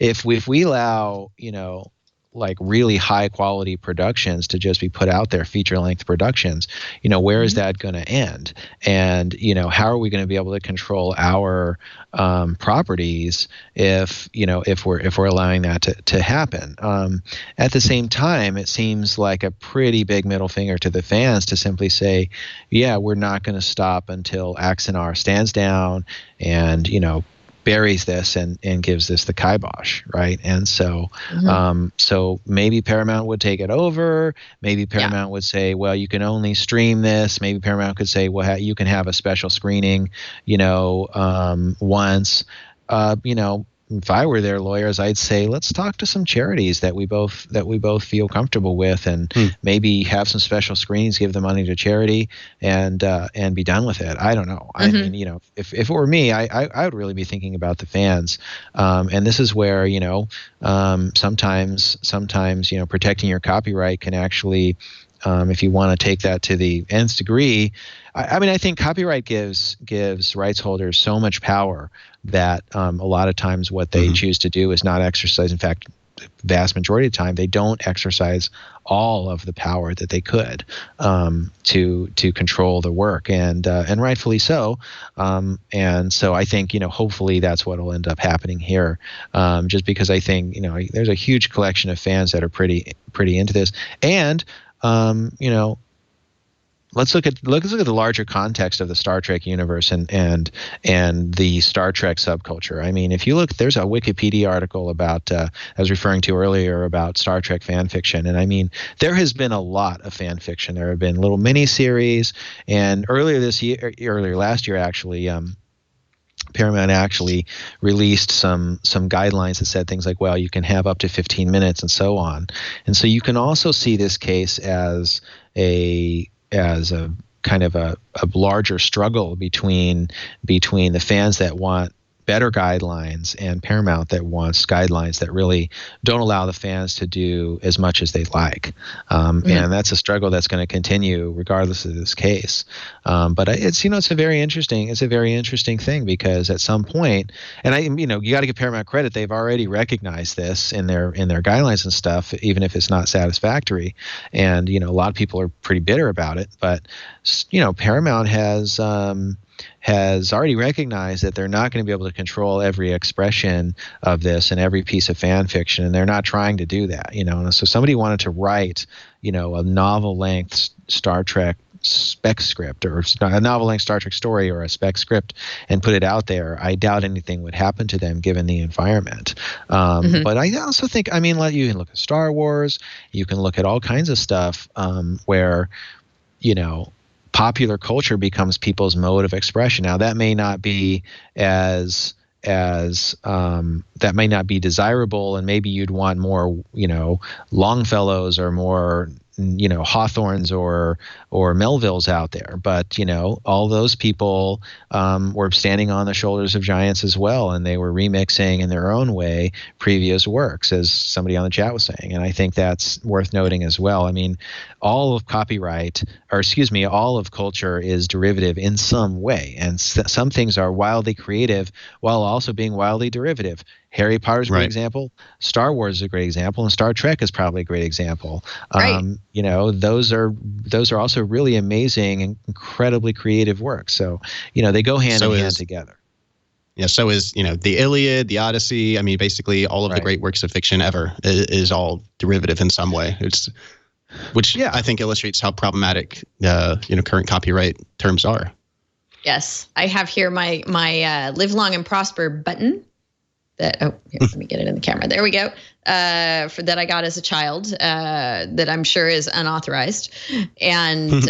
if we allow, like really high quality productions to just be put out there, feature length productions, where is that going to end? And, how are we going to be able to control our properties if we're allowing that to happen? At the same time, it seems like a pretty big middle finger to the fans to simply say, yeah, we're not going to stop until Axanar stands down and, buries this and gives this the kibosh, right? And so so maybe Paramount would take it over. Maybe Paramount would say, well, you can only stream this. Maybe Paramount could say, well, you can have a special screening, once. If I were their lawyers, I'd say, let's talk to some charities that we both feel comfortable with, and maybe have some special screenings, give the money to charity, and be done with it. I don't know. I mean, if it were me, I would really be thinking about the fans. And this is where, sometimes, protecting your copyright can actually, if you want to take that to the nth degree, I mean, I think copyright gives rights holders so much power that a lot of times what they choose to do is not exercise. In fact, the vast majority of the time, they don't exercise all of the power that they could to control the work, and rightfully so. And so I think, hopefully that's what will end up happening here. Just because I think, there's a huge collection of fans that are pretty into this, and let's look at the larger context of the Star Trek universe and the Star Trek subculture. I mean, if you look, there's a Wikipedia article about I was referring to earlier about Star Trek fan fiction, and I mean, there has been a lot of fan fiction. There have been little mini series, and earlier last year actually. Paramount actually released some guidelines that said things like, well, you can have up to 15 minutes and so on. And so you can also see this case as a kind of a larger struggle between the fans that want better guidelines and Paramount that wants guidelines that really don't allow the fans to do as much as they like. And that's a struggle that's going to continue regardless of this case. But it's a very interesting thing, because at some point, and you got to give Paramount credit, they've already recognized this in their guidelines and stuff, even if it's not satisfactory. And a lot of people are pretty bitter about it, but Paramount has already recognized that they're not going to be able to control every expression of this and every piece of fan fiction, and they're not trying to do that. And so somebody wanted to write, a novel-length Star Trek spec script, or a novel-length Star Trek story, or a spec script, and put it out there. I doubt anything would happen to them given the environment. But I also think, you can look at Star Wars, you can look at all kinds of stuff where, popular culture becomes people's mode of expression. Now, that may not be that may not be desirable, and maybe you'd want more, Longfellows or more, Hawthornes or Melvilles out there, but all those people were standing on the shoulders of giants as well, and they were remixing in their own way previous works, as somebody on the chat was saying, and I think that's worth noting as well. I mean, all of all of culture is derivative in some way, and some things are wildly creative while also being wildly derivative. Harry Potter's a great example. Star Wars is a great example, and Star Trek is probably a great example. Right. Those are also really amazing and incredibly creative works. So, they go hand in hand together. Yeah, so is, the Iliad, the Odyssey. I mean, basically all of the great works of fiction ever is all derivative in some way. Which I think illustrates how problematic current copyright terms are. Yes, I have here my live long and prosper button. Here, let me get it in the camera. There we go. That I got as a child, that I'm sure is unauthorized, and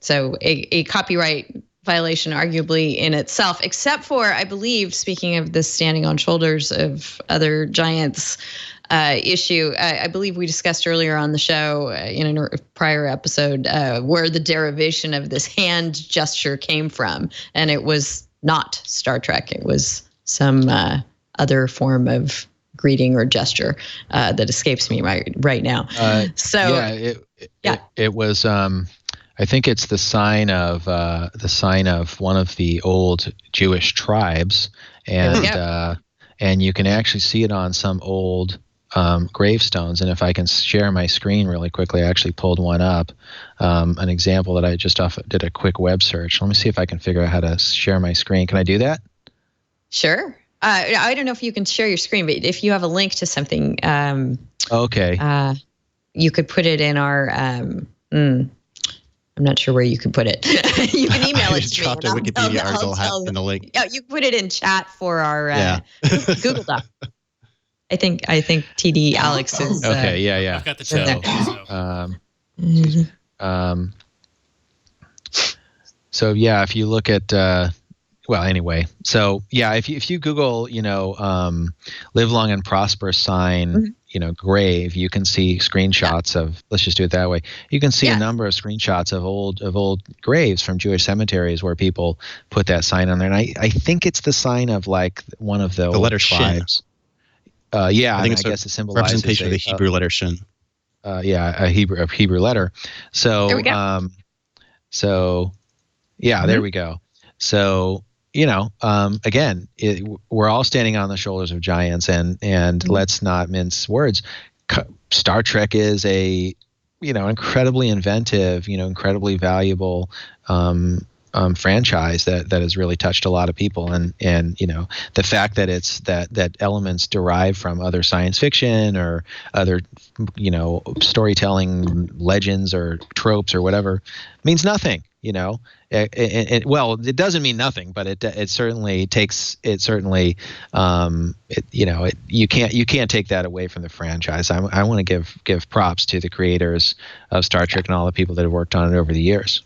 so a copyright violation, arguably in itself. Except for, I believe, speaking of the standing on shoulders of other giants issue, I believe we discussed earlier on the show in a prior episode where the derivation of this hand gesture came from, and it was not Star Trek. It was some other form of greeting or gesture that escapes me right now. It was. I think it's the sign of one of the old Jewish tribes, and you can actually see it on some old gravestones. And if I can share my screen really quickly, I actually pulled one up, an example that I just did a quick web search. Let me see if I can figure out how to share my screen. Can I do that? Sure. I don't know if you can share your screen, but if you have a link to something, okay, you could put it in our. I'm not sure where you could put it. You can email it to me. Dropped a Wikipedia article in the link. Yeah, you put it in chat for our Google Doc. I think TD Alex is okay. Yeah. I've got the chat. So if you look at if you Google live long and prosper sign grave, you can see screenshots of, let's just do it that way. You can see a number of screenshots of old graves from Jewish cemeteries where people put that sign on there, and I think it's the sign of like one of the letter tribes. Shin. I guess it symbolizes representation of the Hebrew letter Shin. A Hebrew letter. So there we go. There we go. So again, we're all standing on the shoulders of giants, and let's not mince words. Star Trek is a incredibly inventive, incredibly valuable franchise that has really touched a lot of people, and the fact that it's that elements derived from other science fiction or other storytelling legends or tropes or whatever means nothing. It doesn't mean nothing, but it certainly takes you can't take that away from the franchise. I want to give props to the creators of Star Trek and all the people that have worked on it over the years.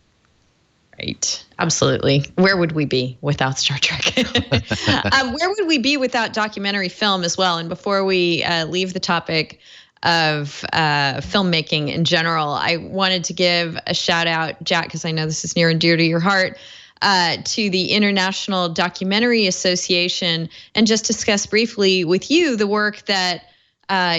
Right. Absolutely. Where would we be without Star Trek? Where would we be without documentary film as well? And before we leave the topic of filmmaking in general, I wanted to give a shout out, Jack, because I know this is near and dear to your heart, to the International Documentary Association, and just discuss briefly with you the work that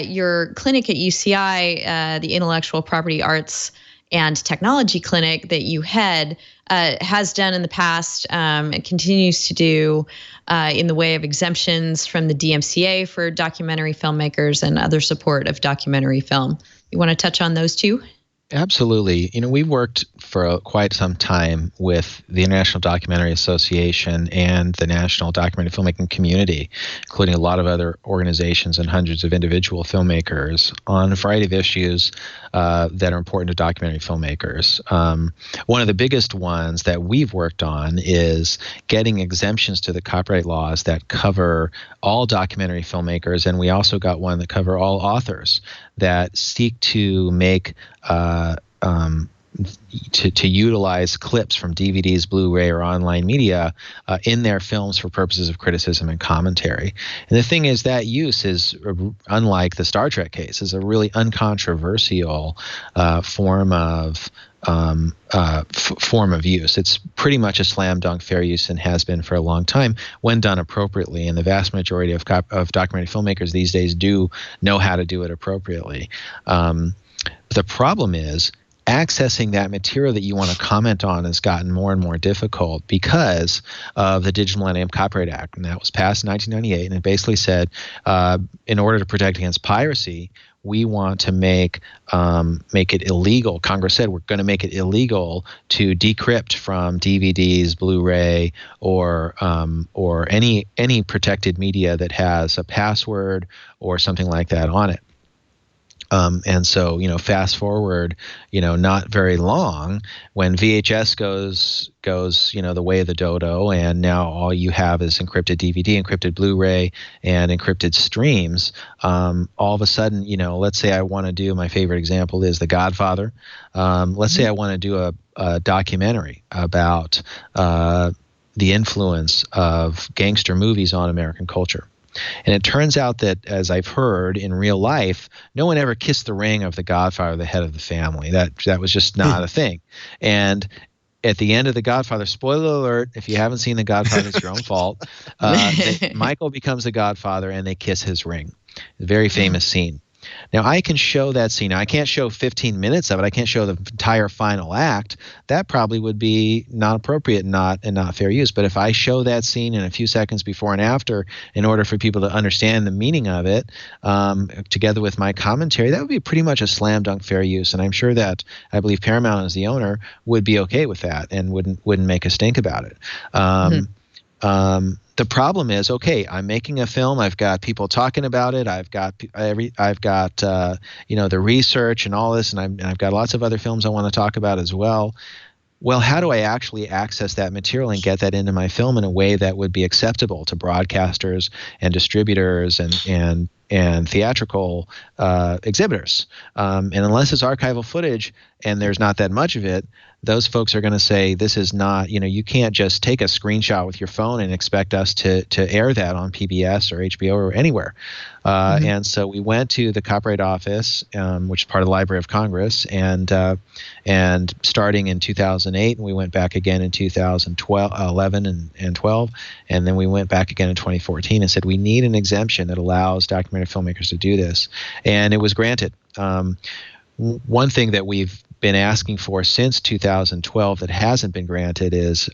your clinic at UCI, the Intellectual Property Arts and Technology Clinic that you head, has done in the past and continues to do in the way of exemptions from the DMCA for documentary filmmakers and other support of documentary film. You want to touch on those two? Absolutely. We've worked for quite some time with the International Documentary Association and the national documentary filmmaking community, including a lot of other organizations and hundreds of individual filmmakers on a variety of issues that are important to documentary filmmakers. One of the biggest ones that we've worked on is getting exemptions to the copyright laws that cover all documentary filmmakers, and we also got one that cover all authors that seek to make to utilize clips from DVDs, Blu-ray, or online media in their films for purposes of criticism and commentary. And the thing is, that use is, unlike the Star Trek case, is a really uncontroversial form of use. It's pretty much a slam dunk fair use and has been for a long time when done appropriately. And the vast majority of documentary filmmakers these days do know how to do it appropriately. The problem is, accessing that material that you want to comment on has gotten more and more difficult because of the Digital Millennium Copyright Act, and that was passed in 1998, and it basically said, in order to protect against piracy, we want to make it illegal. Congress said we're going to make it illegal to decrypt from DVDs, Blu-ray, or any protected media that has a password or something like that on it. And so, fast forward, not very long, when VHS goes, the way of the dodo, and now all you have is encrypted DVD, encrypted Blu-ray, and encrypted streams. All of a sudden, let's say I want to do, my favorite example is The Godfather. Let's say I want to do a documentary about the influence of gangster movies on American culture. And it turns out that, as I've heard in real life, no one ever kissed the ring of the Godfather, the head of the family. That was just not a thing. And at the end of The Godfather, spoiler alert, if you haven't seen The Godfather, it's your own fault. Michael becomes the Godfather and they kiss his ring. A very famous scene. Now, I can show that scene. Now, I can't show 15 minutes of it. I can't show the entire final act. That probably would be not appropriate and not fair use. But if I show that scene in a few seconds before and after, in order for people to understand the meaning of it, together with my commentary, that would be pretty much a slam dunk fair use. And I'm sure that, I believe Paramount, as the owner, would be okay with that and wouldn't make a stink about it. The problem is, okay, I'm making a film. I've got people talking about it. I've got the research and all this, and I've got lots of other films I want to talk about as well. Well, how do I actually access that material and get that into my film in a way that would be acceptable to broadcasters and distributors and theatrical exhibitors? And unless it's archival footage and there's not that much of it, those folks are going to say, this is not, you can't just take a screenshot with your phone and expect us to air that on PBS or HBO or anywhere. And so we went to the Copyright Office, which is part of the Library of Congress, and starting in 2008, and we went back again in 2011 and 12, and then we went back again in 2014 and said, we need an exemption that allows documentary filmmakers to do this. And it was granted. One thing that we've been asking for since 2012 that hasn't been granted is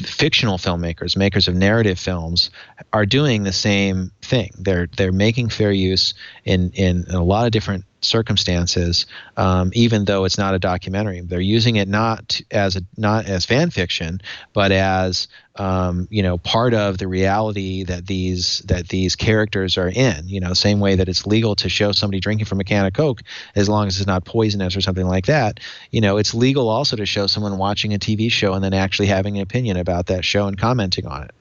fictional filmmakers, makers of narrative films, are doing the same thing. They're making fair use in a lot of different circumstances, even though it's not a documentary. They're using it not as fan fiction, but as part of the reality that these characters are in. Same way that it's legal to show somebody drinking from a can of Coke as long as it's not poisonous or something like that. It's legal also to show someone watching a TV show and then actually having an opinion about that show and commenting on it.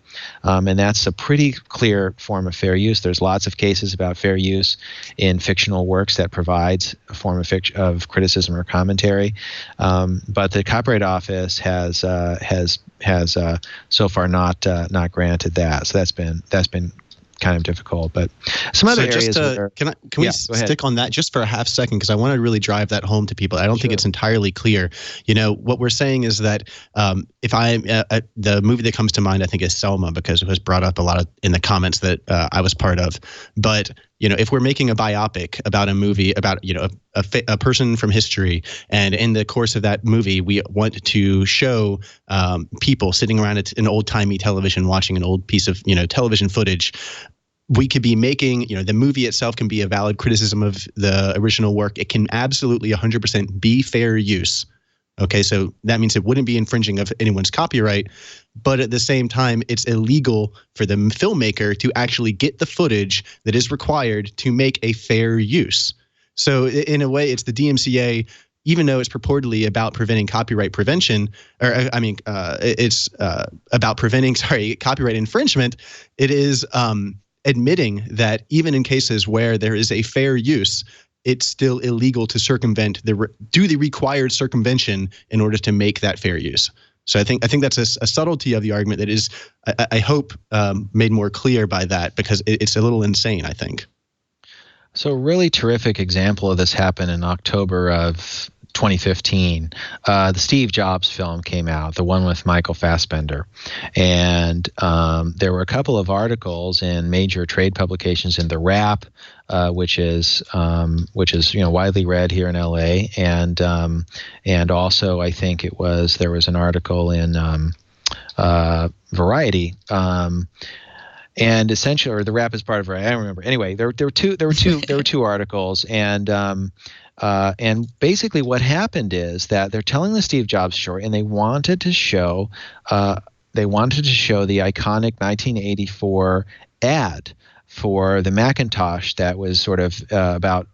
And that's a pretty clear form of fair use. There's lots of cases about fair use in fictional works that provides a form of criticism or commentary. But the Copyright Office has so far not granted that. So that's been kind of difficult, but some other areas. Can we stick on that just for a half second, because I want to really drive that home to people. I don't think it's entirely clear. What we're saying is that if the movie that comes to mind, I think, is Selma, because it was brought up a lot in the comments that I was part of. But if we're making a biopic about a movie about a person from history, and in the course of that movie we want to show people sitting around an old-timey television watching an old piece of television footage, we could be making the movie itself can be a valid criticism of the original work. It can absolutely 100% be fair use. Okay, so that means it wouldn't be infringing of anyone's copyright, but at the same time, it's illegal for the filmmaker to actually get the footage that is required to make a fair use. So in a way, it's the DMCA, even though it's purportedly about preventing copyright prevention, it's about preventing, copyright infringement. It is admitting that even in cases where there is a fair use, it's still illegal to circumvent do the required circumvention in order to make that fair use. So I think that's a subtlety of the argument that is, I hope, made more clear by that, because it's a little insane, I think. So a really terrific example of this happened in October of 2015. The Steve Jobs film came out, the one with Michael Fassbender, and there were a couple of articles in major trade publications in the Wrap, which is widely read here in LA, and also I think there was an article in Variety. And essentially, or the Wrap is part of Variety. I don't remember. Anyway, there were two articles, and basically what happened is that they're telling the Steve Jobs story, and they wanted to show the iconic 1984 ad for the Macintosh that was sort of about.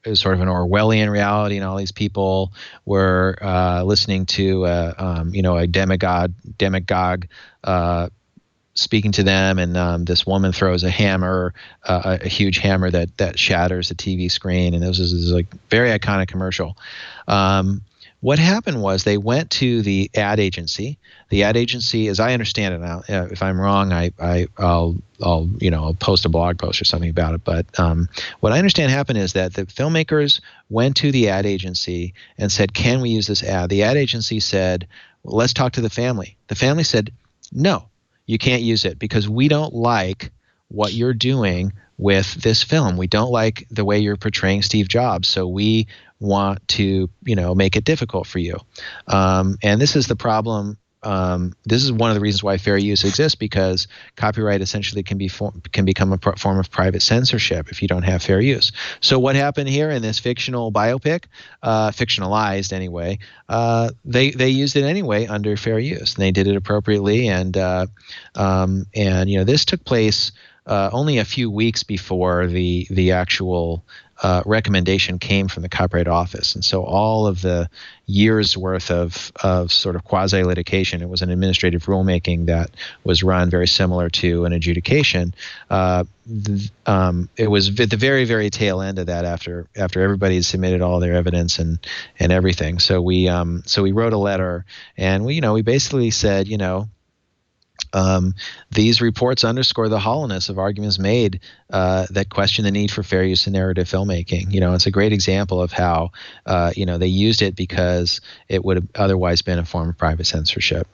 It was sort of an Orwellian reality, and all these people were listening to a demagogue speaking to them, and this woman throws a hammer, a huge hammer that shatters the TV screen, and this is like very iconic commercial. What happened was they went to the ad agency. The ad agency, as I understand it now, if I'm wrong, I'll post a blog post or something about it. But what I understand happened is that the filmmakers went to the ad agency and said, "Can we use this ad?" The ad agency said, "Well, let's talk to the family." The family said, "No, you can't use it because we don't like what you're doing with this film. We don't like the way you're portraying Steve Jobs. So we want to, make it difficult for you." And this is the problem. This is one of the reasons why fair use exists, because copyright essentially can become a form of private censorship if you don't have fair use. So what happened here in this fictional biopic, fictionalized anyway, they used it anyway under fair use, and they did it appropriately. And this took place only a few weeks before the actual recommendation came from the Copyright Office. And so all of the years worth of sort of quasi litigation, it was an administrative rulemaking that was run very similar to an adjudication. It was at the very, very tail end of that, after everybody had submitted all their evidence and everything. So we wrote a letter, and we basically said, these reports underscore the hollowness of arguments made that question the need for fair use in narrative filmmaking. It's a great example of how, they used it because it would have otherwise been a form of private censorship.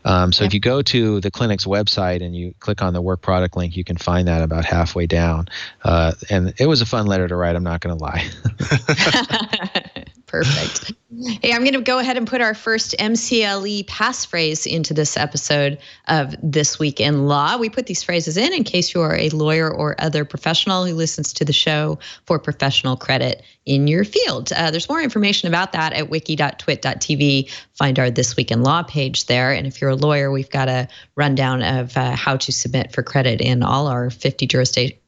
If you go to the clinic's website and you click on the work product link, you can find that about halfway down. And it was a fun letter to write, I'm not going to lie. Perfect. Hey, I'm going to go ahead and put our first MCLE passphrase into this episode of This Week in Law. We put these phrases in case you are a lawyer or other professional who listens to the show for professional credit in your field. There's more information about that at wiki.twit.tv. Find our This Week in Law page there. And if you're a lawyer, we've got a rundown of how to submit for credit in all our 50 jurisdictions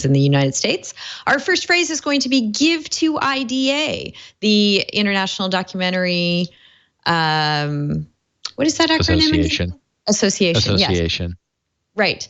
in the United States. Our first phrase is going to be give to IDA, the International Documentary, what is that acronym? Association. Yes. Right.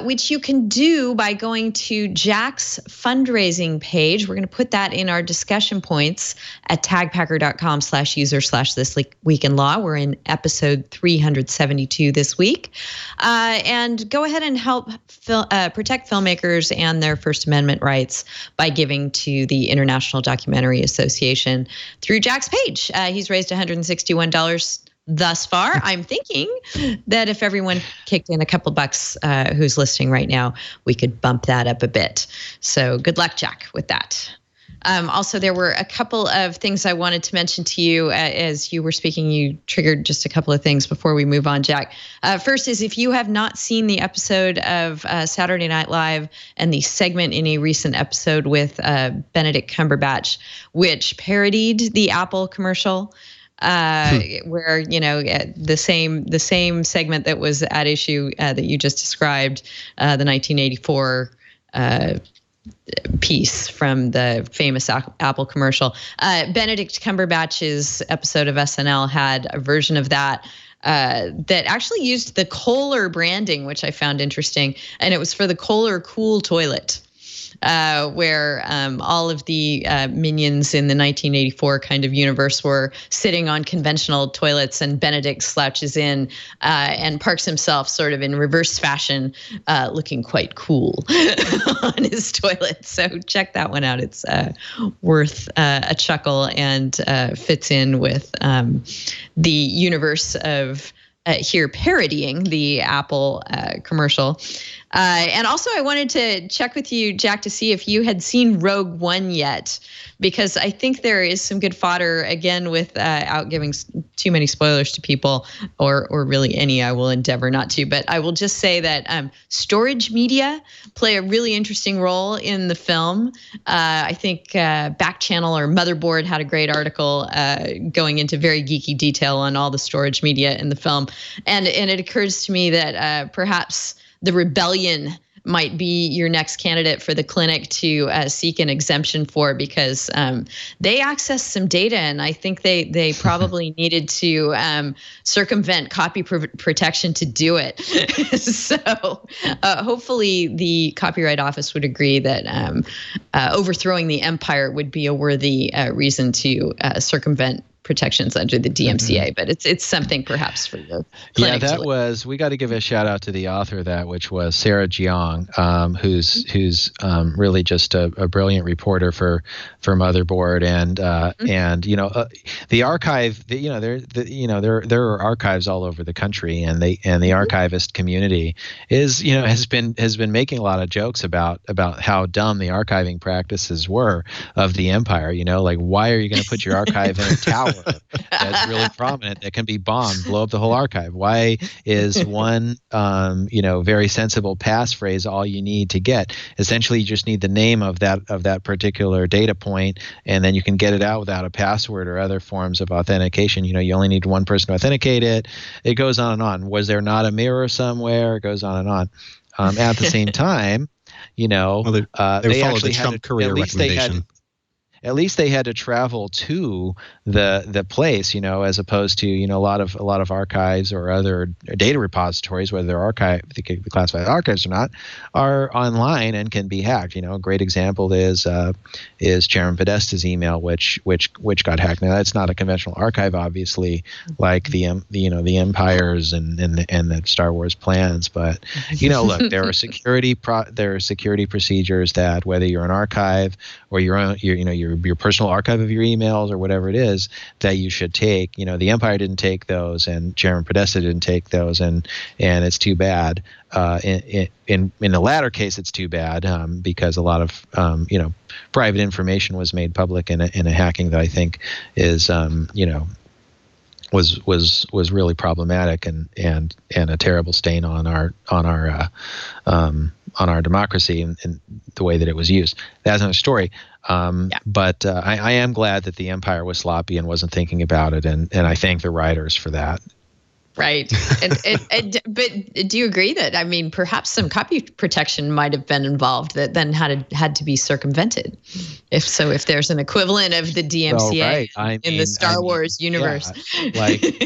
Which you can do by going to Jack's fundraising page. We're going to put that in our discussion points at tagpacker.com/user/this week in law. We're in episode 372 this week. And go ahead and help protect filmmakers and their First Amendment rights by giving to the International Documentary Association through Jack's page. He's raised $161 thus far. I'm thinking that if everyone kicked in a couple bucks who's listening right now, we could bump that up a bit. So good luck, Jack, with that. Also, there were a couple of things I wanted to mention to you as you were speaking. You triggered just a couple of things before we move on, Jack. First is, if you have not seen the episode of Saturday Night Live and the segment in a recent episode with Benedict Cumberbatch, which parodied the Apple commercial, where the same segment that was at issue that you just described, the 1984 piece from the famous Apple commercial. Benedict Cumberbatch's episode of SNL had a version of that that actually used the Kohler branding, which I found interesting, and it was for the Kohler Cool toilet. where all of the minions in the 1984 kind of universe were sitting on conventional toilets, and Benedict slouches in and parks himself sort of in reverse fashion, looking quite cool on his toilet. So check that one out. It's worth a chuckle and fits in with the universe of here parodying the Apple commercial. And also I wanted to check with you, Jack, to see if you had seen Rogue One yet, because I think there is some good fodder, again, without giving too many spoilers to people, or really any. I will endeavor not to, but I will just say that storage media play a really interesting role in the film. I think Back Channel or Motherboard had a great article going into very geeky detail on all the storage media in the film. And it occurs to me that perhaps the Rebellion might be your next candidate for the clinic to seek an exemption for, because they access some data, and I think they probably needed to circumvent copy protection to do it. So hopefully the Copyright Office would agree that overthrowing the empire would be a worthy reason to circumvent protections under the DMCA, but it's something perhaps for the clinic. Yeah, we got to give a shout out to the author of that, which was Sarah Jiang, who's really just a brilliant reporter for Motherboard, and the archive. There are archives all over the country, and the archivist community has been making a lot of jokes about how dumb the archiving practices were of the empire. Like, why are you going to put your archive in a tower that's really prominent that can be bombed, blow up the whole archive? Why is one very sensible passphrase all you need to get? Essentially, you just need the name of that particular data point, and then you can get it out without a password or other forms of authentication. You only need one person to authenticate it. It goes on and on. Was there not a mirror somewhere? It goes on and on. At the same time, they followed the Trump courier recommendation. At least they had to travel to the place, as opposed to a lot of archives or other data repositories, whether they're classified archives or not, are online and can be hacked. A great example is Chairman Podesta's email, which got hacked. Now that's not a conventional archive, obviously, like the empires and the Star Wars plans, but look, there are security procedures that, whether you're an archive or your personal archive of your emails or whatever it is, that you should take. The Empire didn't take those, and Chairman Podesta didn't take those, and it's too bad. In the latter case, it's too bad because a lot of private information was made public in a hacking that I think is was really problematic and a terrible stain on our democracy and the way that it was used. That's another story. But I am glad that the Empire was sloppy and wasn't thinking about it, and I thank the writers for that. Right. But do you agree that, perhaps some copy protection might have been involved that then had to be circumvented? If there's an equivalent of the DMCA in the Star Wars universe.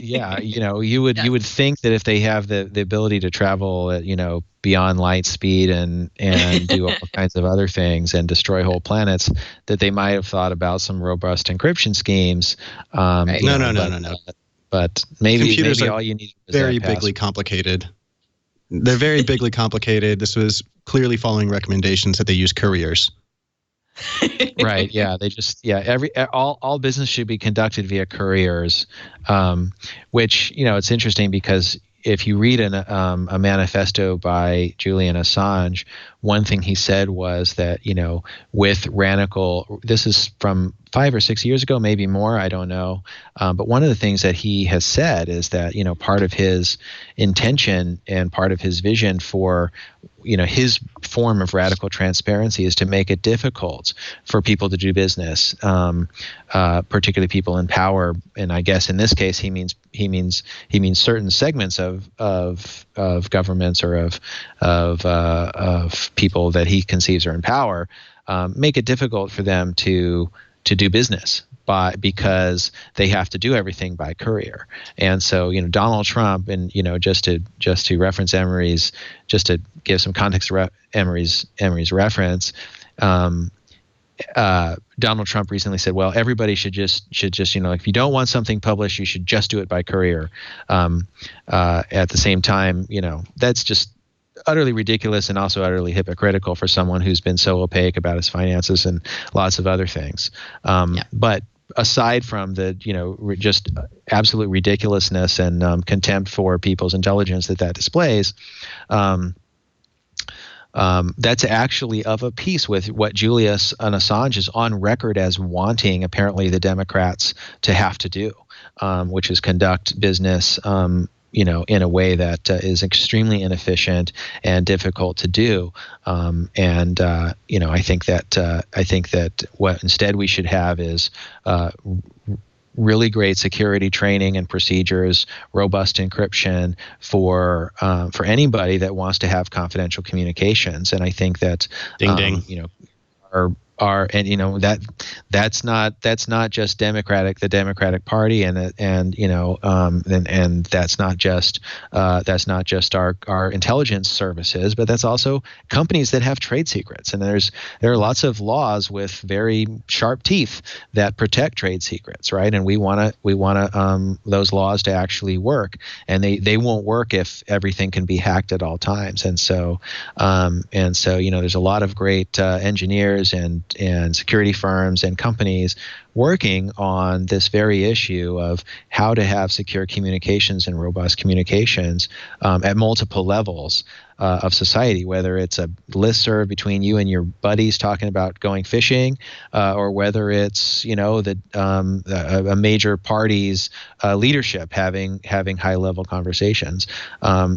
You would think that if they have the ability to travel at, beyond light speed and do all kinds of other things and destroy whole planets, that they might have thought about some robust encryption schemes. Right. No. But maybe computers all you need is very bigly complicated. They're very bigly complicated. This was clearly following recommendations that they use couriers. Right. Yeah. They just all business should be conducted via couriers, which it's interesting because if you read a manifesto by Julian Assange, one thing he said was that, with Ranical, this is from 5 or 6 years ago, maybe more, I don't know. But one of the things that he has said is that, part of his intention and part of his vision for, his form of radical transparency is to make it difficult for people to do business, particularly people in power. And I guess in this case, he means certain segments of governments or of people that he conceives are in power, make it difficult for them to do business because they have to do everything by courier. And so, Donald Trump, and just to reference Emery's, just to give some context to Emery's reference, Donald Trump recently said, well, everybody should just if you don't want something published, you should just do it by courier. At the same time, that's just utterly ridiculous and also utterly hypocritical for someone who's been so opaque about his finances and lots of other things. But aside from the, just absolute ridiculousness and contempt for people's intelligence that displays, that's actually of a piece with what Julius and Assange is on record as wanting, apparently, the Democrats to have to do, which is conduct business, in a way that is extremely inefficient and difficult to do. I think that what instead we should have is really great security training and procedures, robust encryption for anybody that wants to have confidential communications. And I think that that's not just the Democratic Party, and that's not just our intelligence services, but that's also companies that have trade secrets. And there are lots of laws with very sharp teeth that protect trade secrets, right? And we want those laws to actually work, and they won't work if everything can be hacked at all times. And so there's a lot of great engineers and security firms and companies working on this very issue of how to have secure communications and robust communications at multiple levels of society, whether it's a listserv between you and your buddies talking about going fishing, or whether it's a major party's leadership having high level conversations.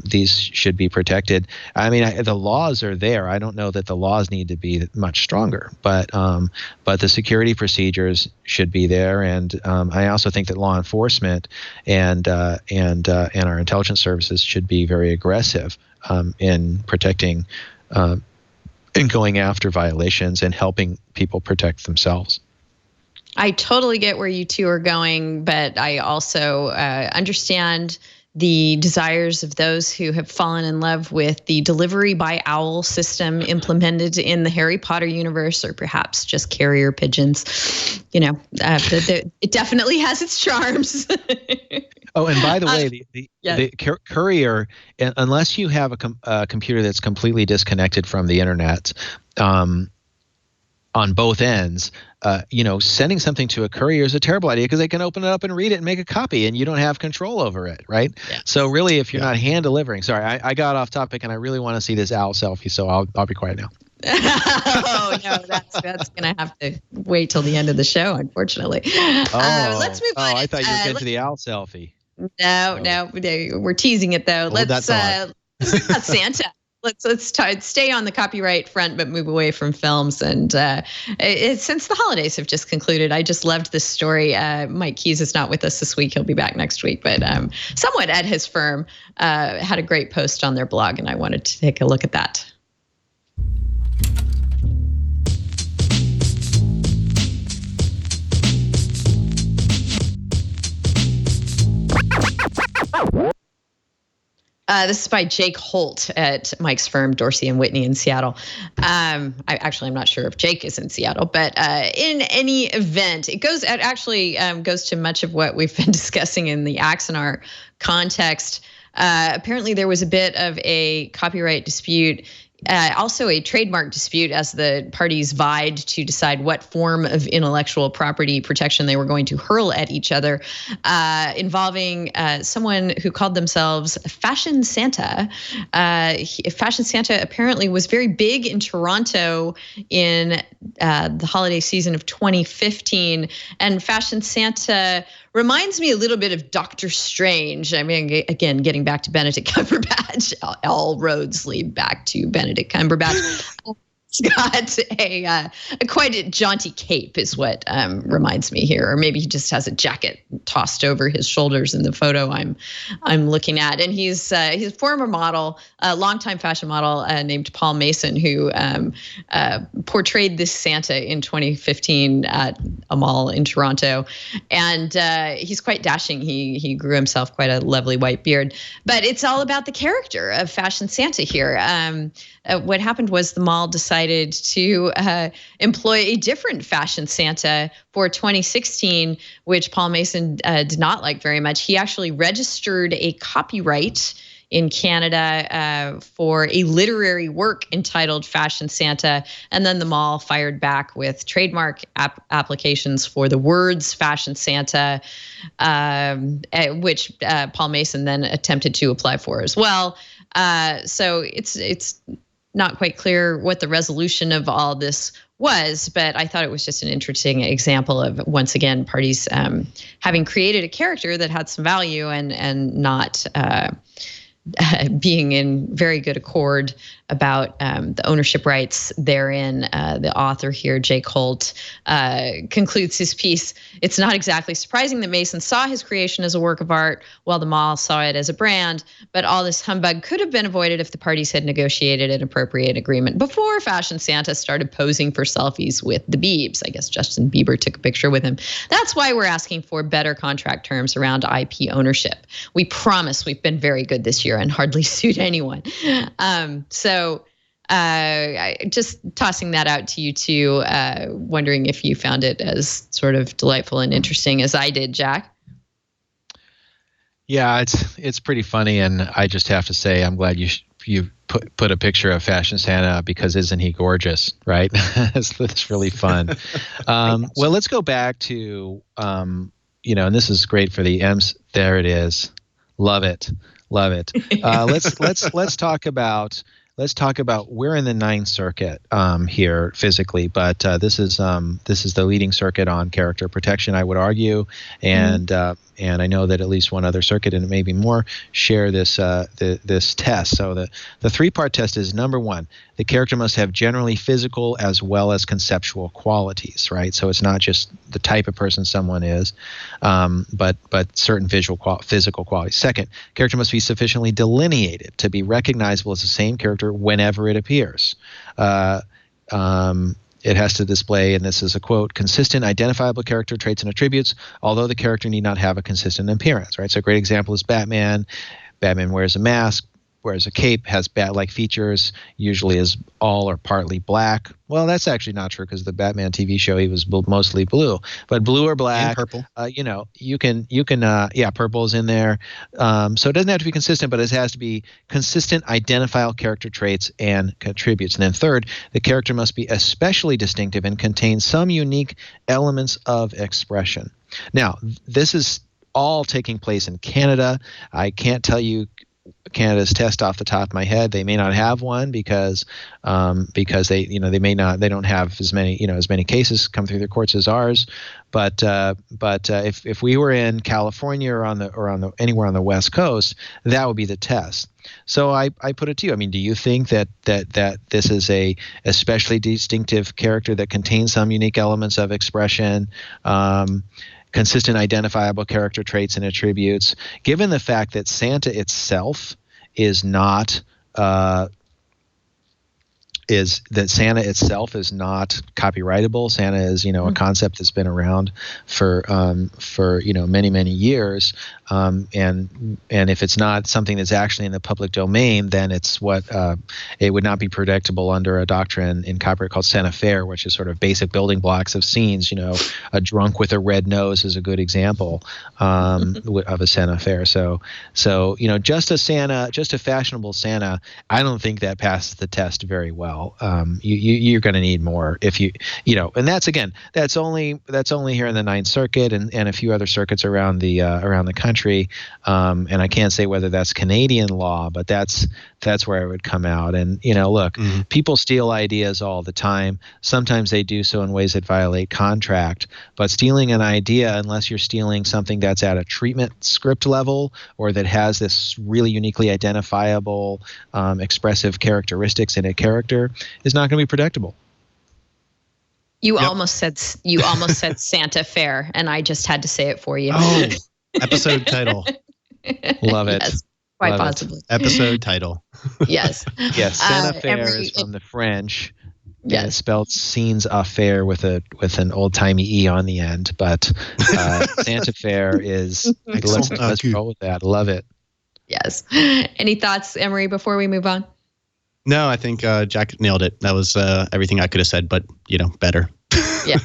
These should be protected. I mean, the laws are there. I don't know that the laws need to be much stronger, but the security procedures should be there. And I also think that law enforcement and our intelligence services should be very aggressive in protecting and going after violations and helping people protect themselves. I totally get where you two are going, but I also understand the desires of those who have fallen in love with the delivery by owl system implemented in the Harry Potter universe, or perhaps just carrier pigeons. It definitely has its charms. Oh, and by the way, the courier, unless you have a computer that's completely disconnected from the internet, on both ends, sending something to a courier is a terrible idea because they can open it up and read it and make a copy, and you don't have control over it, right? Yeah. So really, if you're not hand delivering, sorry, I got off topic, and I really want to see this owl selfie, so I'll be quiet now. Oh no, that's gonna have to wait till the end of the show, unfortunately. Let's move on. Oh, I thought you were getting to the owl selfie. No, we're teasing it though. Let's talk about Santa. Let's stay on the copyright front, but move away from films. And since the holidays have just concluded, I just loved this story. Mike Keyes is not with us this week; he'll be back next week. But someone at his firm had a great post on their blog, and I wanted to take a look at that. This is by Jake Holt at Mike's firm, Dorsey and Whitney in Seattle. I'm not sure if Jake is in Seattle, but in any event, it goes to much of what we've been discussing in the Axanar context. Apparently, there was a bit of a copyright dispute. Also a trademark dispute as the parties vied to decide what form of intellectual property protection they were going to hurl at each other, involving someone who called themselves Fashion Santa. Fashion Santa apparently was very big in Toronto in the holiday season of 2015. And Fashion Santa reminds me a little bit of Doctor Strange. I mean, again, getting back to Benedict Cumberbatch, all roads lead back to Benedict Cumberbatch. He's got a quite a jaunty cape is what reminds me here. Or maybe he just has a jacket tossed over his shoulders in the photo I'm looking at. And he's a former model, a longtime fashion model named Paul Mason, who portrayed this Santa in 2015 at a mall in Toronto. And he's quite dashing. He grew himself quite a lovely white beard. But it's all about the character of Fashion Santa here. What happened was the mall decided decided to employ a different fashion Santa for 2016, which Paul Mason did not like very much. He actually registered a copyright in Canada for a literary work entitled Fashion Santa. And then the mall fired back with trademark applications for the words Fashion Santa, which Paul Mason then attempted to apply for as well. So it's not quite clear what the resolution of all this was, but I thought it was just an interesting example of, once again, parties having created a character that had some value and not being in very good accord about the ownership rights therein. The author here, Jake Holt, concludes his piece. It's not exactly surprising that Mason saw his creation as a work of art while the mall saw it as a brand, but all this humbug could have been avoided if the parties had negotiated an appropriate agreement before Fashion Santa started posing for selfies with the Biebs. I guess Justin Bieber took a picture with him. That's why we're asking for better contract terms around IP ownership. We promise we've been very good this year and hardly sued anyone. So just tossing that out to you two, wondering if you found it as sort of delightful and interesting as I did, Jack. Yeah, it's pretty funny, and I just have to say I'm glad you put a picture of Fashion Santa, because isn't he gorgeous, right? It's really fun. Well, let's go back to and this is great for the M's. There it is. Love it. Let's talk about we're in the Ninth Circuit here physically, but this is the leading circuit on character protection, I would argue, and I know that at least one other circuit, and maybe more, share this this test. So the three-part test is, number one, the character must have generally physical as well as conceptual qualities, right? So it's not just the type of person someone is, but certain physical qualities. Second, character must be sufficiently delineated to be recognizable as the same character whenever it appears. It has to display, and this is a quote, consistent identifiable character traits and attributes, although the character need not have a consistent appearance, right? So a great example is Batman. Batman wears a mask, wears a cape, has bat-like features, usually is all or partly black. Well, that's actually not true, because the Batman TV show, he was mostly blue, but blue or black, and purple. You can purple is in there. So it doesn't have to be consistent, but it has to be consistent, identifiable character traits and attributes. And then third, the character must be especially distinctive and contain some unique elements of expression. Now, this is all taking place in Canada. I can't tell you Canada's test off the top of my head. They may not have one because they don't have as many cases come through their courts as ours. But if we were in California or anywhere on the West Coast, that would be the test. So I put it to you. I mean, do you think that this is a especially distinctive character that contains some unique elements of expression? Consistent identifiable character traits and attributes, given the fact that Santa itself is not Santa itself is not copyrightable. Santa is, a concept that's been around for many years. And if it's not something that's actually in the public domain, then it's it would not be protectable under a doctrine in copyright called Santa Faire, which is sort of basic building blocks of scenes. A drunk with a red nose is a good example of a Santa Faire. So just a fashionable Santa, I don't think that passes the test very well. You're going to need more and that's only here in the Ninth Circuit and a few other circuits around the country. And I can't say whether that's Canadian law, but that's where it would come out. And look, people steal ideas all the time. Sometimes they do so in ways that violate contract. But stealing an idea, unless you're stealing something that's at a treatment script level or that has this really uniquely identifiable expressive characteristics in a character, is not going to be protectable. You almost said Santa Faire, and I just had to say it for you. Oh, episode title. Love it. Yes, quite Love possibly. Episode title. Yes. Yes, Santa Faire is from the French. Yes. And it's spelled scenes affaire with an old timey E on the end, but Santa Faire is. Let's roll with that. Love it. Yes. Any thoughts, Emery, before we move on? No, I think Jack nailed it. That was everything I could have said, but better. Yeah.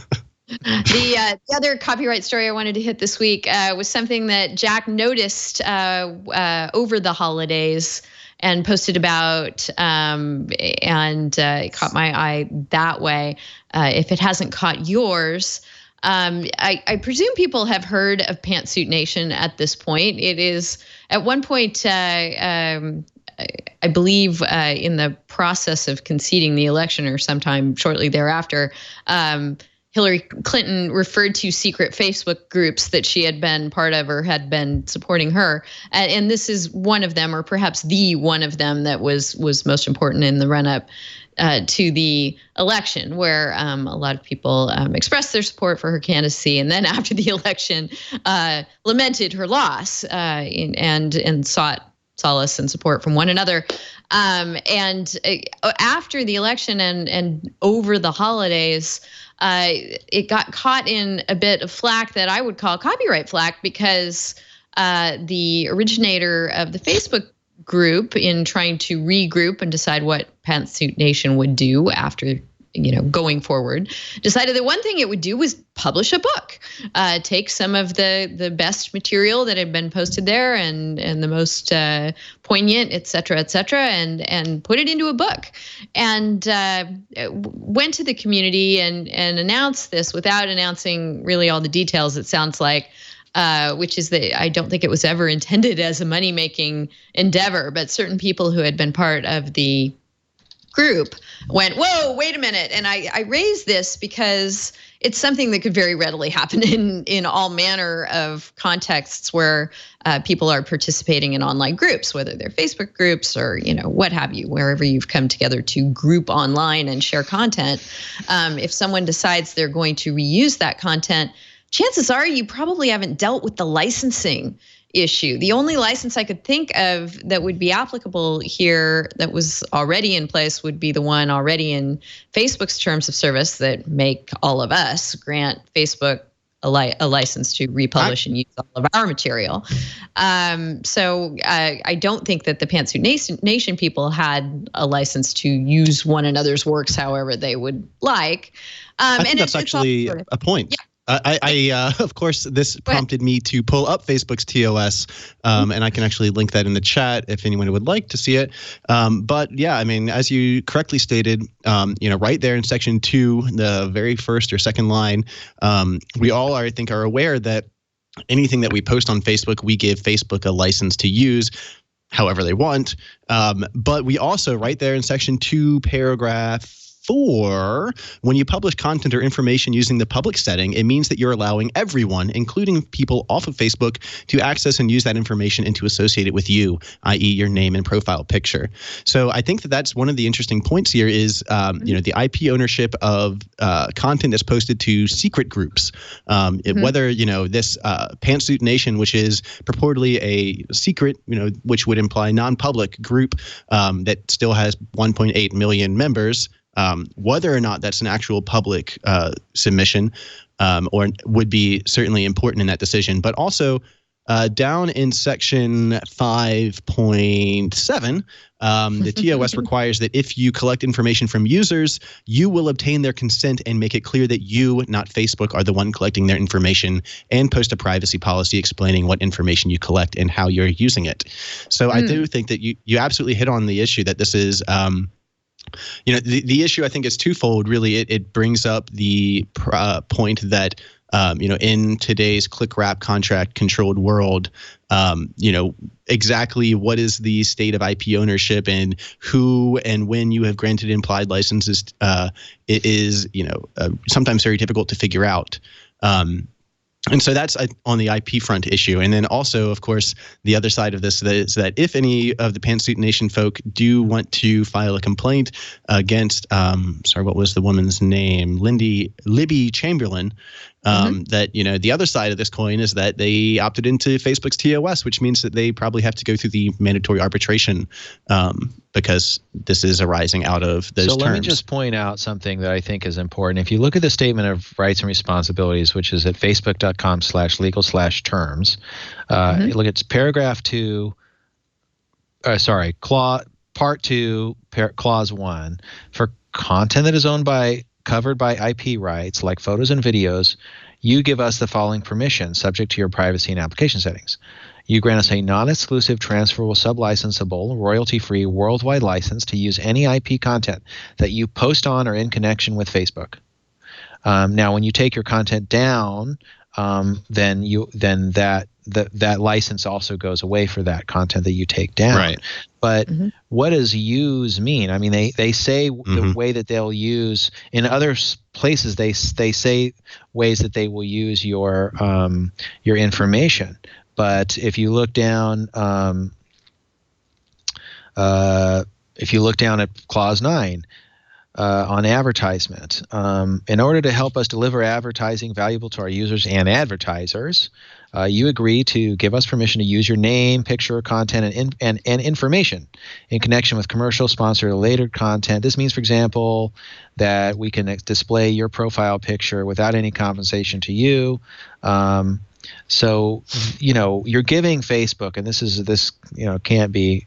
The other copyright story I wanted to hit this week was something that Jack noticed over the holidays and posted about, and it caught my eye that way. If it hasn't caught yours, I presume people have heard of Pantsuit Nation at this point. It is at one point, I believe, in the process of conceding the election or sometime shortly thereafter, Hillary Clinton referred to secret Facebook groups that she had been part of or had been supporting her. And this is one of them, or perhaps the one of them that was most important in the run-up to the election, where a lot of people expressed their support for her candidacy, and then after the election, lamented her loss and sought solace and support from one another. And after the election and over the holidays, it got caught in a bit of flack that I would call copyright flack, because the originator of the Facebook group, in trying to regroup and decide what Pantsuit Nation would do after going forward, decided that one thing it would do was publish a book, take some of the best material that had been posted there and the most poignant, et cetera, and put it into a book, and went to the community and announced this without announcing really all the details, it sounds like, which is that I don't think it was ever intended as a money-making endeavor, but certain people who had been part of the group went, whoa, wait a minute. And I raised this because it's something that could very readily happen in all manner of contexts where people are participating in online groups, whether they're Facebook groups or, what have you, wherever you've come together to group online and share content. If someone decides they're going to reuse that content, chances are you probably haven't dealt with the licensing issue. The only license I could think of that would be applicable here that was already in place would be the one already in Facebook's terms of service that make all of us grant Facebook a license to republish and use all of our material. So I don't think that the Pantsuit Nation people had a license to use one another's works however they would like. I think that's actually a point. Yeah. I of course, this prompted me to pull up Facebook's TOS, and I can actually link that in the chat if anyone would like to see it. But yeah, I mean, as you correctly stated, right there in section 2, the very first or second line, we all are, I think, are aware that anything that we post on Facebook, we give Facebook a license to use however they want. But we also, right there in section 2, paragraph 4, when you publish content or information using the public setting, it means that you're allowing everyone, including people off of Facebook, to access and use that information and to associate it with you, i.e. your name and profile picture. So I think that that's one of the interesting points here is, the IP ownership of content that's posted to secret groups. Whether, this Pantsuit Nation, which is purportedly a secret, which would imply non-public group that still has 1.8 million members, whether or not that's an actual public submission or would be certainly important in that decision. But also down in section 5.7, the TOS requires that if you collect information from users, you will obtain their consent and make it clear that you, not Facebook, are the one collecting their information, and post a privacy policy explaining what information you collect and how you're using it. So I do think that you absolutely hit on the issue that this is the issue, I think, is twofold. Really, it brings up the point that, in today's click wrap contract controlled world, exactly what is the state of IP ownership and who and when you have granted implied licenses, it is, sometimes very difficult to figure out. And so that's on the IP front issue. And then also, of course, the other side of this is that if any of the Pantsuit Nation folk do want to file a complaint against, what was the woman's name? Libby Chamberlain, that, the other side of this coin is that they opted into Facebook's TOS, which means that they probably have to go through the mandatory arbitration because this is arising out of those terms. So let me just point out something that I think is important. If you look at the statement of rights and responsibilities, which is at facebook.com/legal/terms, you look at paragraph 2, clause Part 2, Clause 1, for content that is covered by IP rights, like photos and videos, you give us the following permission, subject to your privacy and application settings. You grant us a non-exclusive, transferable, sub-licensable, royalty-free, worldwide license to use any IP content that you post on or in connection with Facebook. Now, when you take your content down, then that license also goes away for that content that you take down. Right. But what does use mean? I mean, they say the way that they'll use in other places. They say ways that they will use your information. But if you look down, at Clause 9. On advertisement, in order to help us deliver advertising valuable to our users and advertisers, you agree to give us permission to use your name, picture, content, and information in connection with commercial, sponsored, related content. This means, for example, that we can display your profile picture without any compensation to you. So, you're giving Facebook, and this can't be.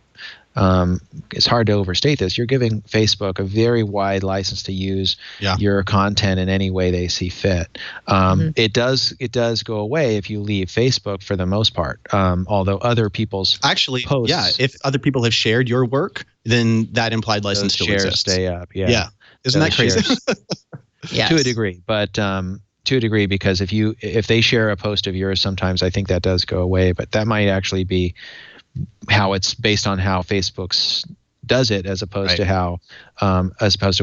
It's hard to overstate this. You're giving Facebook a very wide license to use your content in any way they see fit. It does go away if you leave Facebook for the most part. Although other people's posts, if other people have shared your work, then that implied license still exists. Stay up. Yeah. Isn't that crazy? Yes. To a degree, but to a degree, because if they share a post of yours, sometimes I think that does go away. But that might actually be how it's based on how Facebook's does it, as opposed to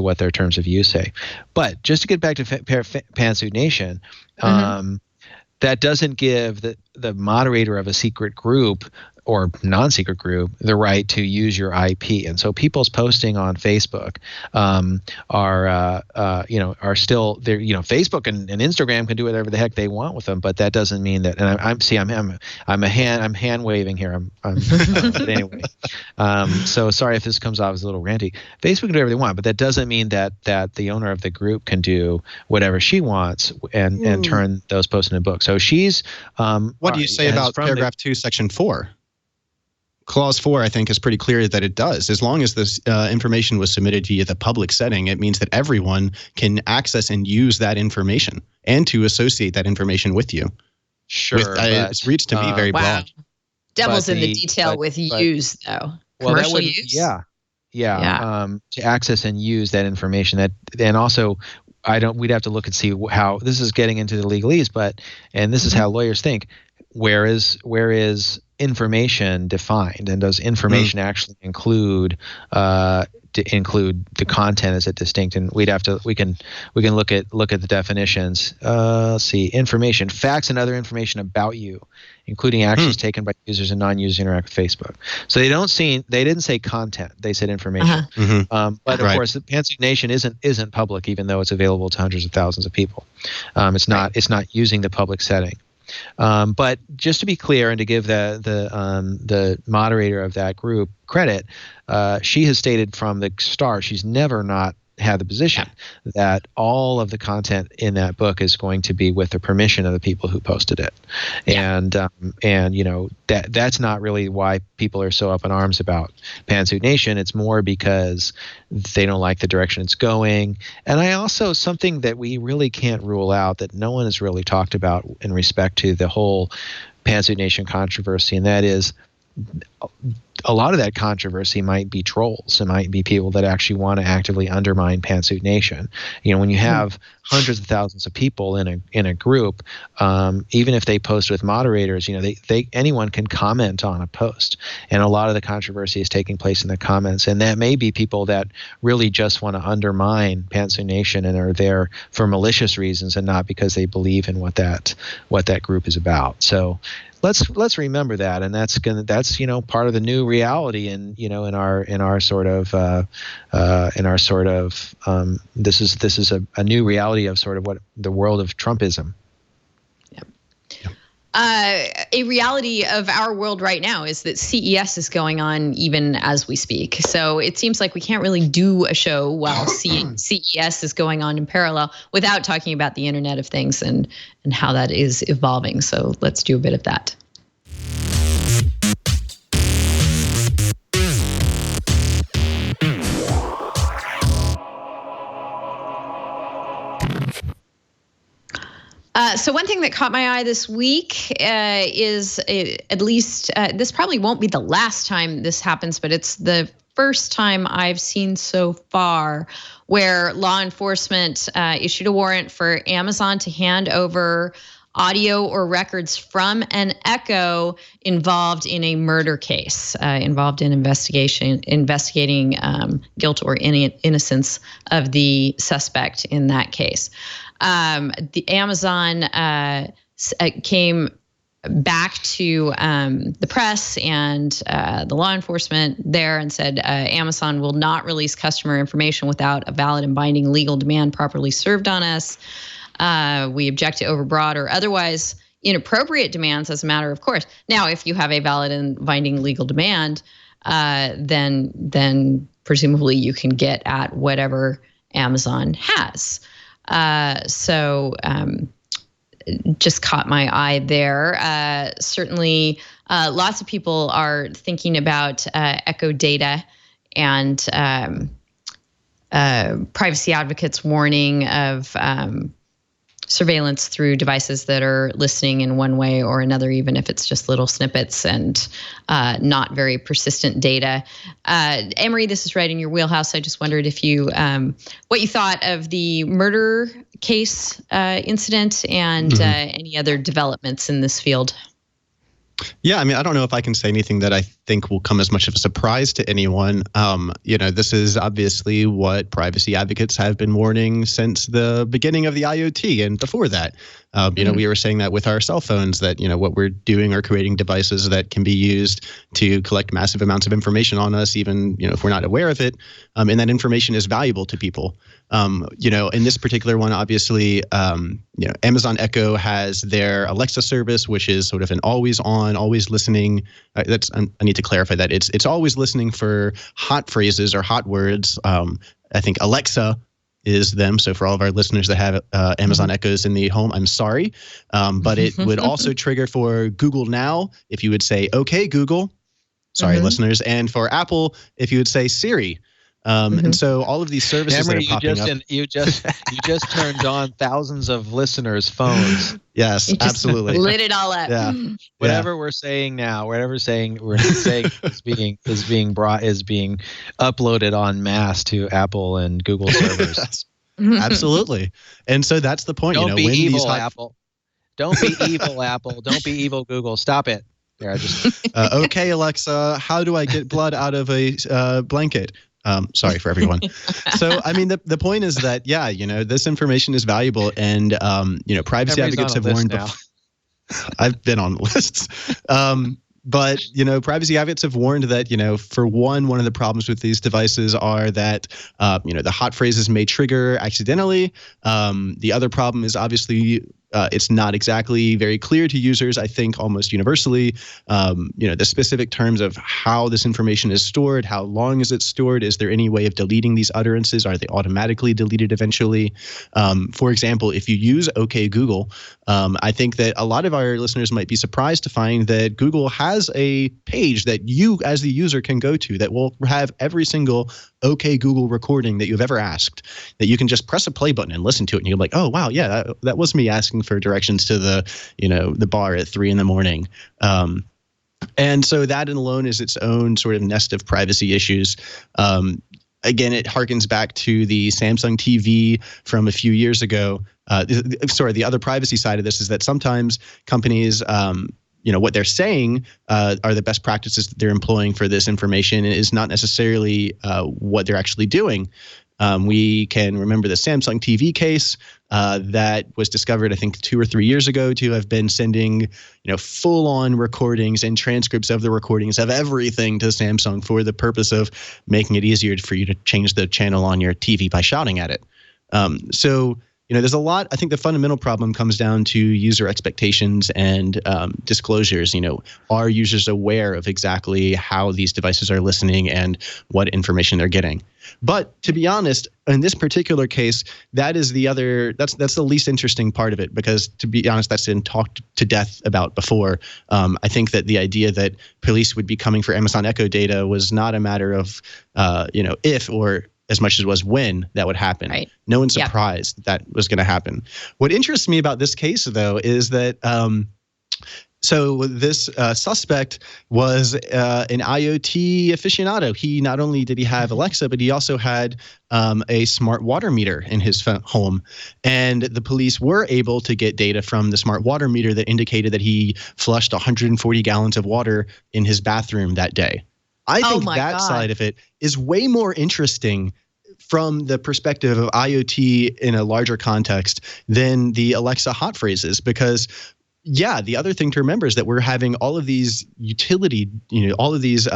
what their terms of use say. But just to get back to Pantsuit Nation, that doesn't give the moderator of a secret group or non-secret group the right to use your IP. And so people's posting on Facebook are still there. Facebook and Instagram can do whatever the heck they want with them, but that doesn't mean that. And I'm hand waving here. But anyway, so sorry if this comes off as a little ranty. Facebook can do whatever they want, but that doesn't mean that the owner of the group can do whatever she wants and turn those posts into books. So she's. What do you say about paragraph 2, section 4? Clause 4, I think, is pretty clear that it does. As long as this information was submitted via the public setting, it means that everyone can access and use that information and to associate that information with you. Sure. It reads to me very broad. Devil's in the detail with use, though. Commercial use? Yeah. To access and use that information. And also, we'd have to look and see how this is getting into the legalese, and this is how lawyers think. Where is information defined, and does information actually include the content? Is it distinct? And we can look at the definitions. Let's see, information, facts, and other information about you, including actions taken by users and non-users interact with Facebook. So they didn't say content, they said information. But of course, the Pantsuit Nation isn't public, even though it's available to hundreds of thousands of people. It's not using the public setting. But just to be clear, and to give the moderator of that group credit, she has stated from the start she's never not had the position that all of the content in that book is going to be with the permission of the people who posted it. And that's not really why people are so up in arms about Pantsuit Nation. It's more because they don't like the direction it's going. And something that we really can't rule out, that no one has really talked about in respect to the whole Pantsuit Nation controversy, and that is a lot of that controversy might be trolls. It might be people that actually want to actively undermine Pantsuit Nation. When you have hundreds of thousands of people in a group, even if they post with moderators, anyone can comment on a post, and a lot of the controversy is taking place in the comments. And that may be people that really just want to undermine Pantsuit Nation and are there for malicious reasons, and not because they believe in what that group is about. So let's remember that, and that's part of the new reality in our sort of this is a new reality of sort of what the world of Trumpism. A reality of our world right now is that CES is going on even as we speak. So it seems like we can't really do a show while CES is going on in parallel without talking about the Internet of Things and how that is evolving. So let's do a bit of that. So one thing that caught my eye this week is at least this probably won't be the last time this happens, but it's the first time I've seen so far where law enforcement issued a warrant for Amazon to hand over audio or records from an Echo involved in a murder case, involved in investigating guilt or innocence of the suspect in that case. The Amazon came back to the press and the law enforcement there and said Amazon will not release customer information without a valid and binding legal demand properly served on us. We object to overbroad or otherwise inappropriate demands as a matter of course. Now, if you have a valid and binding legal demand, then presumably you can get at whatever Amazon has. So just caught my eye there. Certainly, lots of people are thinking about Echo data and privacy advocates warning of surveillance through devices that are listening in one way or another, even if it's just little snippets and not very persistent data. Emery, this is right in your wheelhouse. I just wondered if you, what you thought of the murder case incident and any other developments in this field. Yeah, I mean, I don't know if I can say anything that I think will come as much of a surprise to anyone. This is obviously what privacy advocates have been warning since the beginning of the IoT and before that. We were saying that with our cell phones, that, what we're doing are creating devices that can be used to collect massive amounts of information on us, even, if we're not aware of it. And that information is valuable to people. In this particular one, obviously, Amazon Echo has their Alexa service, which is sort of an always on, always listening. I need to clarify that it's always listening for hot phrases or hot words. I think Alexa is them. So for all of our listeners that have Amazon Echoes in the home, I'm sorry. But it would also trigger for Google Now if you would say, okay, Google. Sorry, listeners. And for Apple, if you would say Siri. And so all of these services that are popping up. You just turned on thousands of listeners' phones. Yes, absolutely. Lit it all up. Yeah. Whatever we're saying now, we're saying is being uploaded en masse to Apple and Google servers. Yes, absolutely. And so that's the point. Don't be evil, Apple. Don't be evil, Apple. Don't be evil, Google. Stop it. There, okay, Alexa, how do I get blood out of a blanket? Sorry for everyone. So, I mean, the point is that, this information is valuable, and, privacy advocates have warned before. I've been on lists. But, privacy advocates have warned that, for one of the problems with these devices are that, the hot phrases may trigger accidentally. The other problem is obviously it's not exactly very clear to users, I think almost universally, the specific terms of how this information is stored, how long is it stored, is there any way of deleting these utterances, are they automatically deleted eventually? For example, if you use OK Google, I think that a lot of our listeners might be surprised to find that Google has a page that you as the user can go to that will have every single OK Google recording that you've ever asked, that you can just press a play button and listen to it, and you're like, oh wow, yeah, that was me asking for directions to the bar at 3 a.m. And so that alone is its own sort of nest of privacy issues. Again, it harkens back to the Samsung TV from a few years ago. The other privacy side of this is that sometimes companies what they're saying are the best practices that they're employing for this information is not necessarily what they're actually doing. We can remember the Samsung TV case that was discovered, I think, 2 or 3 years ago to have been sending, full-on recordings and transcripts of the recordings of everything to Samsung for the purpose of making it easier for you to change the channel on your TV by shouting at it. There's a lot. I think the fundamental problem comes down to user expectations and disclosures. Are users aware of exactly how these devices are listening and what information they're getting? But to be honest, in this particular case, that's the least interesting part of it, because to be honest, that's been talked to death about before. I think that the idea that police would be coming for Amazon Echo data was not a matter of, if or as much as it was when that would happen. Right. No one's surprised that was going to happen. What interests me about this case, though, is that so this suspect was an IoT aficionado. He not only did he have Alexa, but he also had a smart water meter in his home. And the police were able to get data from the smart water meter that indicated that he flushed 140 gallons of water in his bathroom that day. I think that side of it is way more interesting from the perspective of IoT in a larger context than the Alexa hot phrases, because the other thing to remember is that we're having all of these utility, all of these,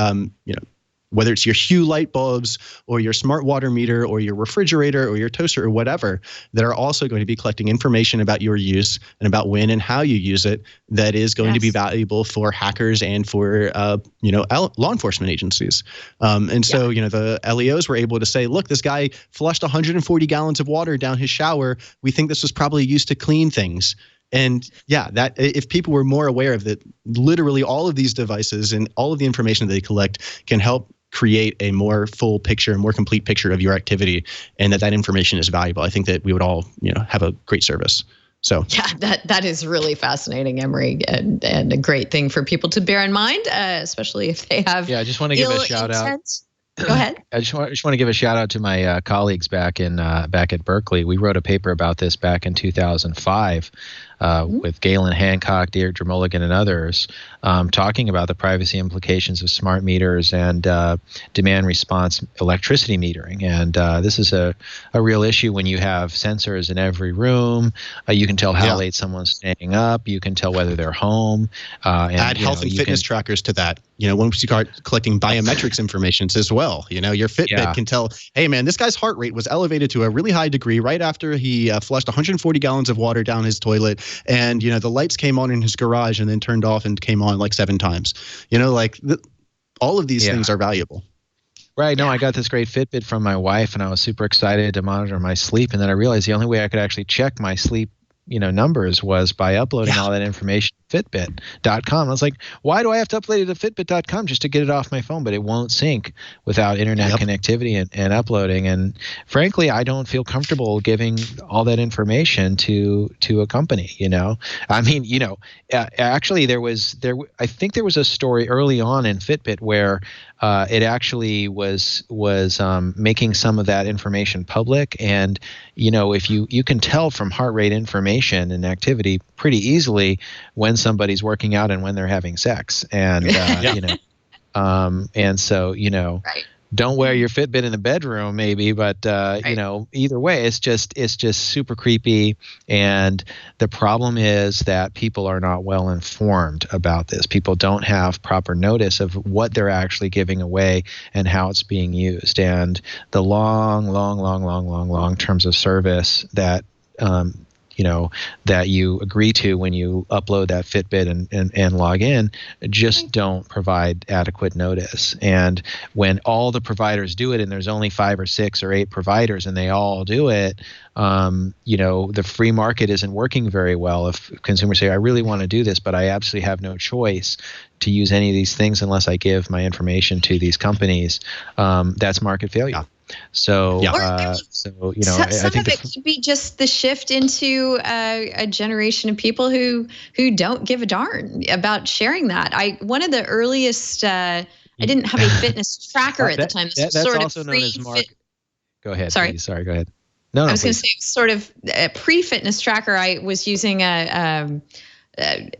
whether it's your Hue light bulbs or your smart water meter or your refrigerator or your toaster or whatever, that are also going to be collecting information about your use and about when and how you use it. That is going to be valuable for hackers and for, law enforcement agencies. So, the LEOs were able to say, look, this guy flushed 140 gallons of water down his shower. We think this was probably used to clean things. And that if people were more aware of that, literally all of these devices and all of the information that they collect can help create a more full picture, a more complete picture of your activity, and that information is valuable. I think that we would all, have a great service. So that is really fascinating, Emery, and a great thing for people to bear in mind, especially if they have. Yeah, I just want to give a shout out. Go ahead. I just want to give a shout out to my colleagues back at Berkeley. We wrote a paper about this back in 2005 with Galen Hancock, Deirdre Mulligan, and others, talking about the privacy implications of smart meters and demand response electricity metering. And this is a real issue when you have sensors in every room. You can tell how late someone's staying up. You can tell whether they're home. And, add health and fitness trackers to that. Once you start collecting biometrics information as well, your Fitbit can tell, hey, man, this guy's heart rate was elevated to a really high degree right after he flushed 140 gallons of water down his toilet. And, the lights came on in his garage and then turned off and came on like 7 times. All of these things are valuable. Right. No, I got this great Fitbit from my wife, and I was super excited to monitor my sleep. And then I realized the only way I could actually check my sleep numbers was by uploading all that information to Fitbit.com. I was like, why do I have to upload it to Fitbit.com just to get it off my phone? But it won't sync without internet connectivity and uploading. And frankly, I don't feel comfortable giving all that information to a company. I mean, actually I think there was a story early on in Fitbit where it actually was making some of that information public. And if you can tell from heart rate information and activity pretty easily when somebody's working out and when they're having sex. And and so don't wear your Fitbit in the bedroom maybe, but either way, it's just super creepy. And the problem is that people are not well informed about this. People don't have proper notice of what they're actually giving away and how it's being used. And the long terms of service that that you agree to when you upload that Fitbit and log in just don't provide adequate notice. And when all the providers do it, and there's only 5 or 6 or 8 providers and they all do it, the free market isn't working very well. If consumers say, I really want to do this, but I absolutely have no choice to use any of these things unless I give my information to these companies, that's market failure. So, I think it could be just the shift into a generation of people who don't give a darn about sharing that. One of the earliest, I didn't have a fitness tracker at the time. This was sort also of known as Mark. Go ahead. Sorry. Please. Sorry. Go ahead. No, I was going to say sort of a pre-fitness tracker. I was using a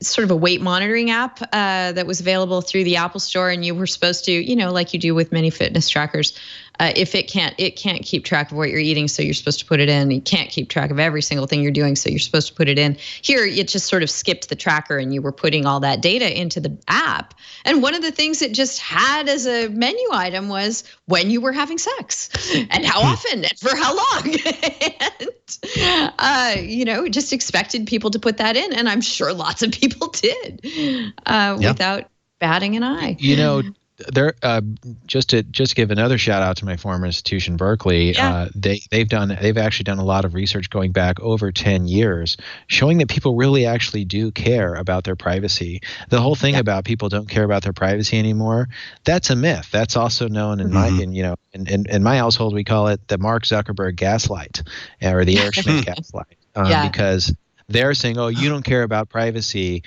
sort of a weight monitoring app that was available through the Apple Store, and you were supposed to, like you do with many fitness trackers, if it can't keep track of what you're eating, so you're supposed to put it in. You can't keep track of every single thing you're doing, so you're supposed to put it in. Here, it just sort of skipped the tracker, and you were putting all that data into the app. And one of the things it just had as a menu item was when you were having sex, and how often, and for how long. And, just expected people to put that in, and I'm sure lots of people did without batting an eye. there, just to give another shout out to my former institution, Berkeley. Yeah. They've actually done a lot of research going back over 10 years, showing that people really actually do care about their privacy. The whole thing about people don't care about their privacy anymore, that's a myth. That's also known in in my household, we call it the Mark Zuckerberg gaslight, or the Eric Schmidt gaslight, because they're saying, "Oh, you don't care about privacy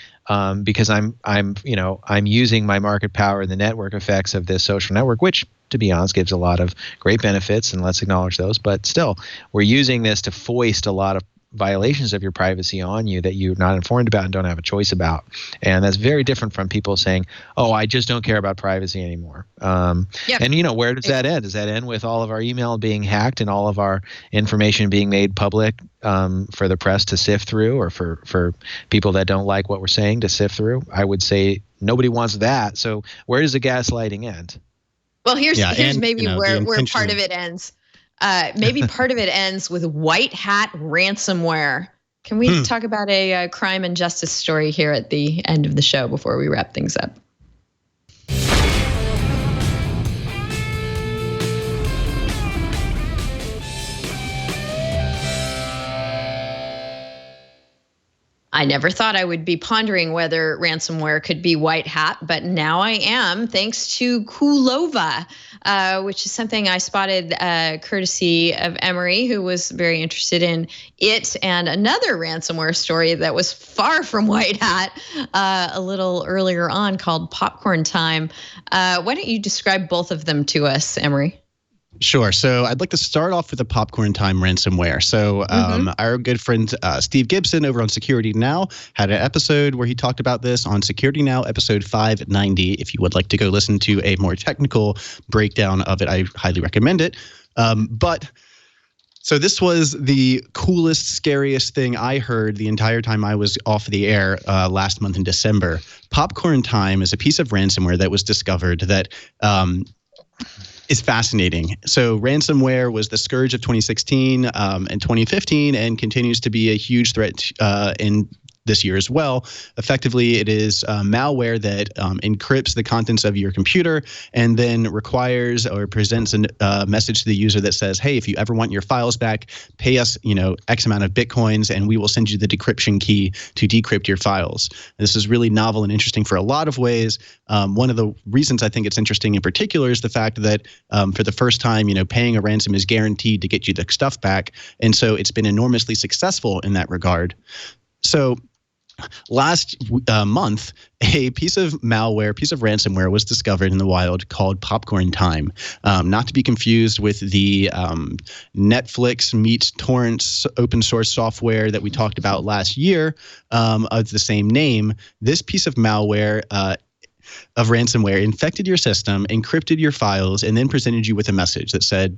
because I'm using my market power and the network effects of this social network," which, to be honest, gives a lot of great benefits, and let's acknowledge those. But still, we're using this to foist a lot of violations of your privacy on you that you're not informed about and don't have a choice about. And that's very different from people saying, "Oh, I just don't care about privacy anymore." And where does that end? Does that end with all of our email being hacked and all of our information being made public for the press to sift through, or for people that don't like what we're saying to sift through? I would say nobody wants that. So where does the gaslighting end? Well, here's maybe where part of it ends. Maybe part of it ends with white hat ransomware. Can we talk about a crime and justice story here at the end of the show before we wrap things up? I never thought I would be pondering whether ransomware could be white hat, but now I am, thanks to Kulova, which is something I spotted courtesy of Emery, who was very interested in it, and another ransomware story that was far from white hat a little earlier on called Popcorn Time. Why don't you describe both of them to us, Emery? Sure. So I'd like to start off with the Popcorn Time ransomware. So our good friend Steve Gibson over on Security Now had an episode where he talked about this on Security Now, episode 590. If you would like to go listen to a more technical breakdown of it, I highly recommend it. So this was the coolest, scariest thing I heard the entire time I was off the air last month in December. Popcorn Time is a piece of ransomware that was discovered that is fascinating. So ransomware was the scourge of 2016 and 2015 and continues to be a huge threat in this year as well. Effectively, it is malware that encrypts the contents of your computer and then requires or presents a message to the user that says, "Hey, if you ever want your files back, pay us, X amount of Bitcoins, and we will send you the decryption key to decrypt your files." This is really novel and interesting for a lot of ways. One of the reasons I think it's interesting in particular is the fact that for the first time, paying a ransom is guaranteed to get you the stuff back, and so it's been enormously successful in that regard. So last month, a piece of ransomware was discovered in the wild called Popcorn Time. Not to be confused with the Netflix meets torrents open source software that we talked about last year of the same name. This piece of malware of ransomware infected your system, encrypted your files, and then presented you with a message that said,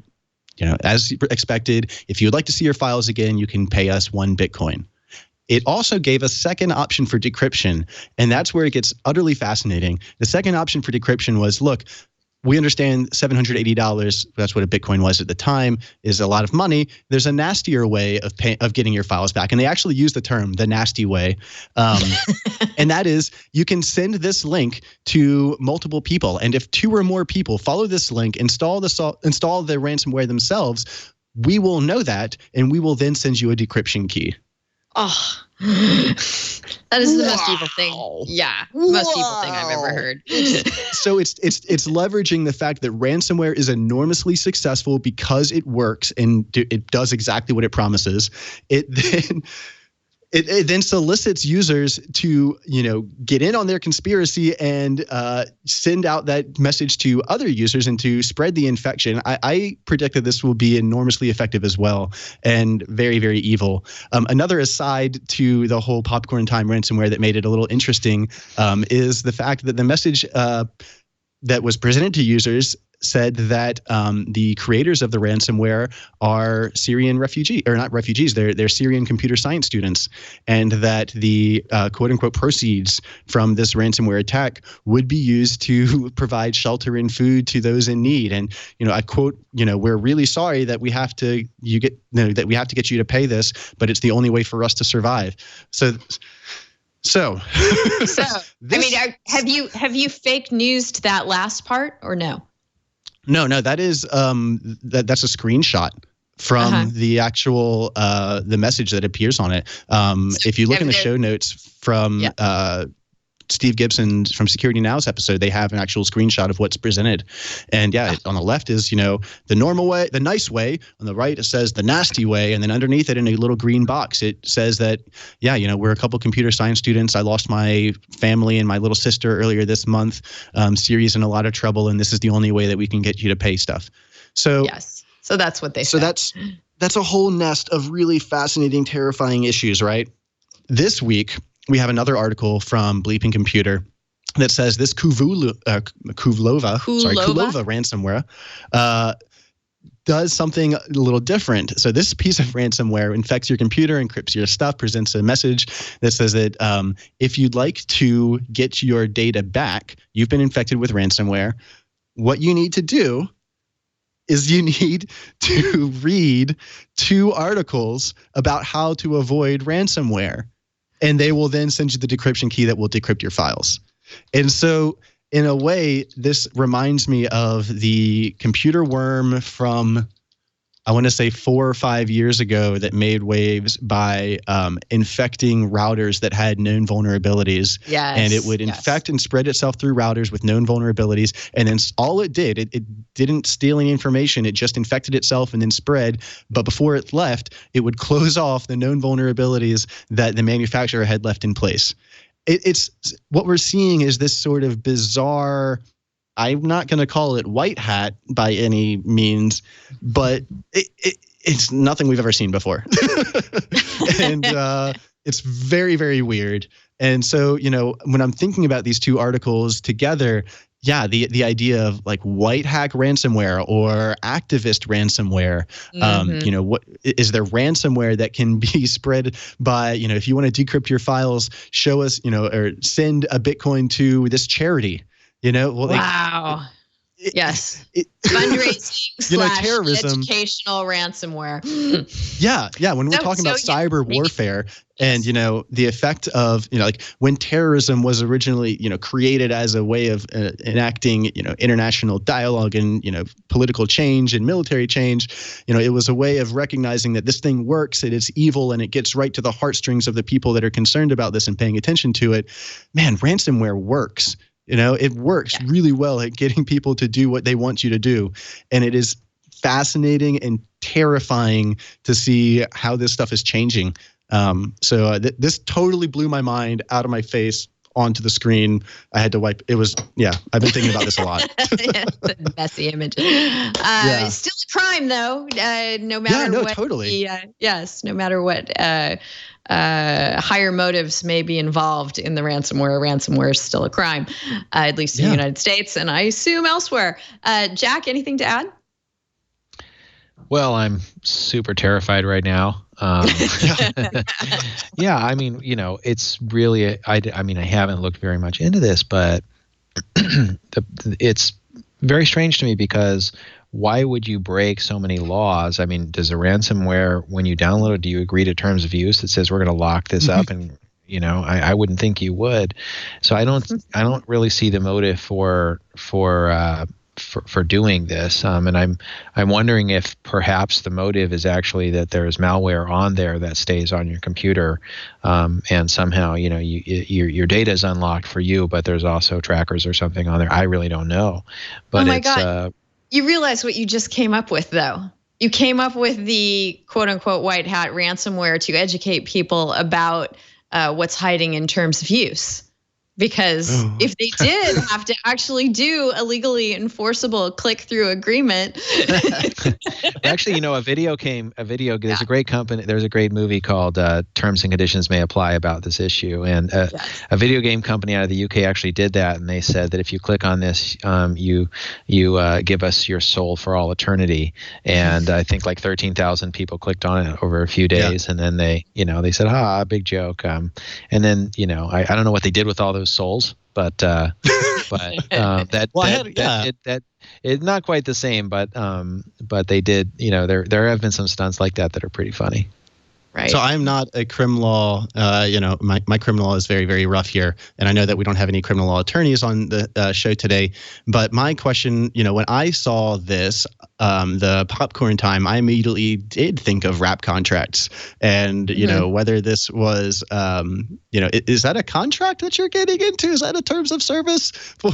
as expected, if you would like to see your files again, you can pay us 1 Bitcoin. It also gave a second option for decryption, and that's where it gets utterly fascinating. The second option for decryption was, look, we understand $780, that's what a Bitcoin was at the time, is a lot of money. There's a nastier way of getting your files back, and they actually use the term, the nasty way, and that is you can send this link to multiple people, and if 2 or more people follow this link, install the ransomware themselves, we will know that, and we will then send you a decryption key. Oh, that is the most evil thing. Yeah, most evil thing I've ever heard. So it's leveraging the fact that ransomware is enormously successful because it works and it does exactly what it promises. It then solicits users to, get in on their conspiracy and send out that message to other users and to spread the infection. I predict that this will be enormously effective as well and very, very evil. Another aside to the whole Popcorn Time ransomware that made it a little interesting is the fact that the message that was presented to users said that the creators of the ransomware are Syrian refugees, or not refugees, they're Syrian computer science students, and that the quote-unquote proceeds from this ransomware attack would be used to provide shelter and food to those in need. And, I quote, we're really sorry that we have to get you to pay this, but it's the only way for us to survive. So So, have you fake newsed that last part or no? No, that is that's a screenshot from the actual the message that appears on it. If you look in the show notes from Steve Gibson from Security Now's episode, they have an actual screenshot of what's presented. And on the left is, the normal way, the nice way. On the right, it says the nasty way. And then underneath it in a little green box, it says that, we're a couple computer science students. I lost my family and my little sister earlier this month. Siri's in a lot of trouble, and this is the only way that we can get you to pay stuff. So yes. So that's what they said. So that's a whole nest of really fascinating, terrifying issues, right? This week, we have another article from Bleeping Computer that says this Kuvlova ransomware does something a little different. So this piece of ransomware infects your computer, encrypts your stuff, presents a message that says that if you'd like to get your data back, you've been infected with ransomware. What you need to do is you need to read 2 articles about how to avoid ransomware. And they will then send you the decryption key that will decrypt your files. And so, in a way, this reminds me of the computer worm from, I want to say 4 or 5 years ago that made waves by infecting routers that had known vulnerabilities. Yes. And it would infect and spread itself through routers with known vulnerabilities. And then all it did, it didn't steal any information. It just infected itself and then spread. But before it left, it would close off the known vulnerabilities that the manufacturer had left in place. It's what we're seeing is this sort of bizarre, I'm not going to call it white hat by any means, but it's nothing we've ever seen before. And it's very, very weird. And so, when I'm thinking about these 2 articles together, the idea of like white hack ransomware or activist ransomware, what is there ransomware that can be spread by, if you want to decrypt your files, show us, or send a Bitcoin to this charity. Wow. Yes. Fundraising / terrorism, educational ransomware. When we're talking about cyber warfare and, the effect of, like when terrorism was originally, created as a way of enacting, international dialogue and, political change and military change, it was a way of recognizing that this thing works, it is evil, and it gets right to the heartstrings of the people that are concerned about this and paying attention to it. Man, ransomware works. It works really well at getting people to do what they want you to do. And it is fascinating and terrifying to see how this stuff is changing. This totally blew my mind out of my face onto the screen. I had to wipe. It was, I've been thinking about this a lot. The messy image. It's still a crime, though. No matter what. Totally. No matter what higher motives may be involved in the ransomware. Ransomware is still a crime, at least in the United States, and I assume elsewhere. Jack, anything to add? Well, I'm super terrified right now. It's really, I haven't looked very much into this, but it's very strange to me because why would you break so many laws? I mean, does a ransomware, when you download it, do you agree to terms of use that says we're going to lock this up? And, I wouldn't think you would. So I don't really see the motive for doing this, and I'm wondering if perhaps the motive is actually that there is malware on there that stays on your computer, and somehow your data is unlocked for you, but there's also trackers or something on there. I really don't know, but God. You realize what you just came up with, though. You came up with the quote unquote white hat ransomware to educate people about what's hiding in terms of use. Because if they did have to actually do a legally enforceable click-through agreement. Actually, there's a great company, there's a great movie called Terms and Conditions May Apply about this issue. And a video game company out of the UK actually did that. And they said that if you click on this, you give us your soul for all eternity. And I think like 13,000 people clicked on it over a few days. Yeah. And then they said, big joke. And then, I don't know what they did with all those souls, but that it's not quite the same, but they did, there have been some stunts like that are pretty funny. Right. So I'm not a criminal law, my criminal law is very, very rough here. And I know that we don't have any criminal law attorneys on the show today. But my question, when I saw this, the popcorn time, I immediately did think of rap contracts. And, whether this was, is that a contract that you're getting into? Is that a terms of service for,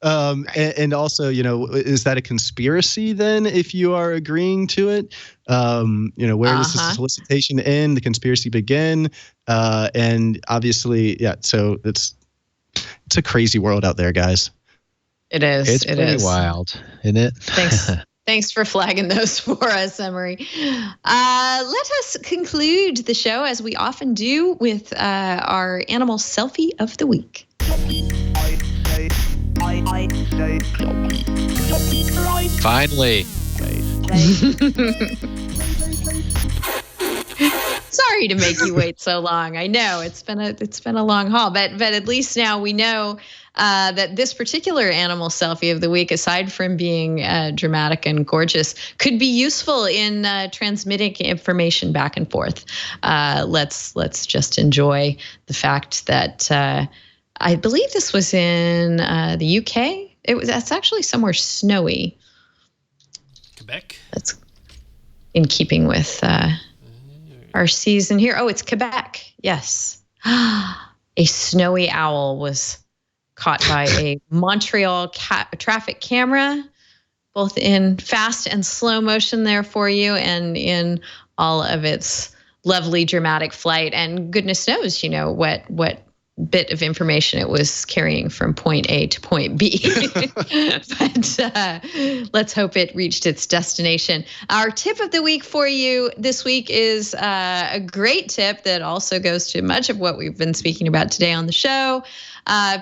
and also, is that a conspiracy then if you are agreeing to it? Where does the solicitation end, the conspiracy begin? And obviously, so it's a crazy world out there, guys. It is. It's pretty wild, isn't it? Thanks for flagging those for us, Emery. Let us conclude the show, as we often do, with our animal selfie of the week. Finally. Sorry to make you wait so long. I know it's been a long haul, but at least now we know that this particular animal selfie of the week, aside from being dramatic and gorgeous, could be useful in transmitting information back and forth. Let's just enjoy the fact that I believe this was in the UK. That's actually somewhere snowy. Quebec. That's in keeping with our season here. Oh, it's Quebec. Yes. A snowy owl was caught by a Montreal traffic camera, both in fast and slow motion there for you, and in all of its lovely dramatic flight. And goodness knows, what bit of information it was carrying from point A to point B. But let's hope it reached its destination. Our tip of the week for you this week is a great tip that also goes to much of what we've been speaking about today on the show.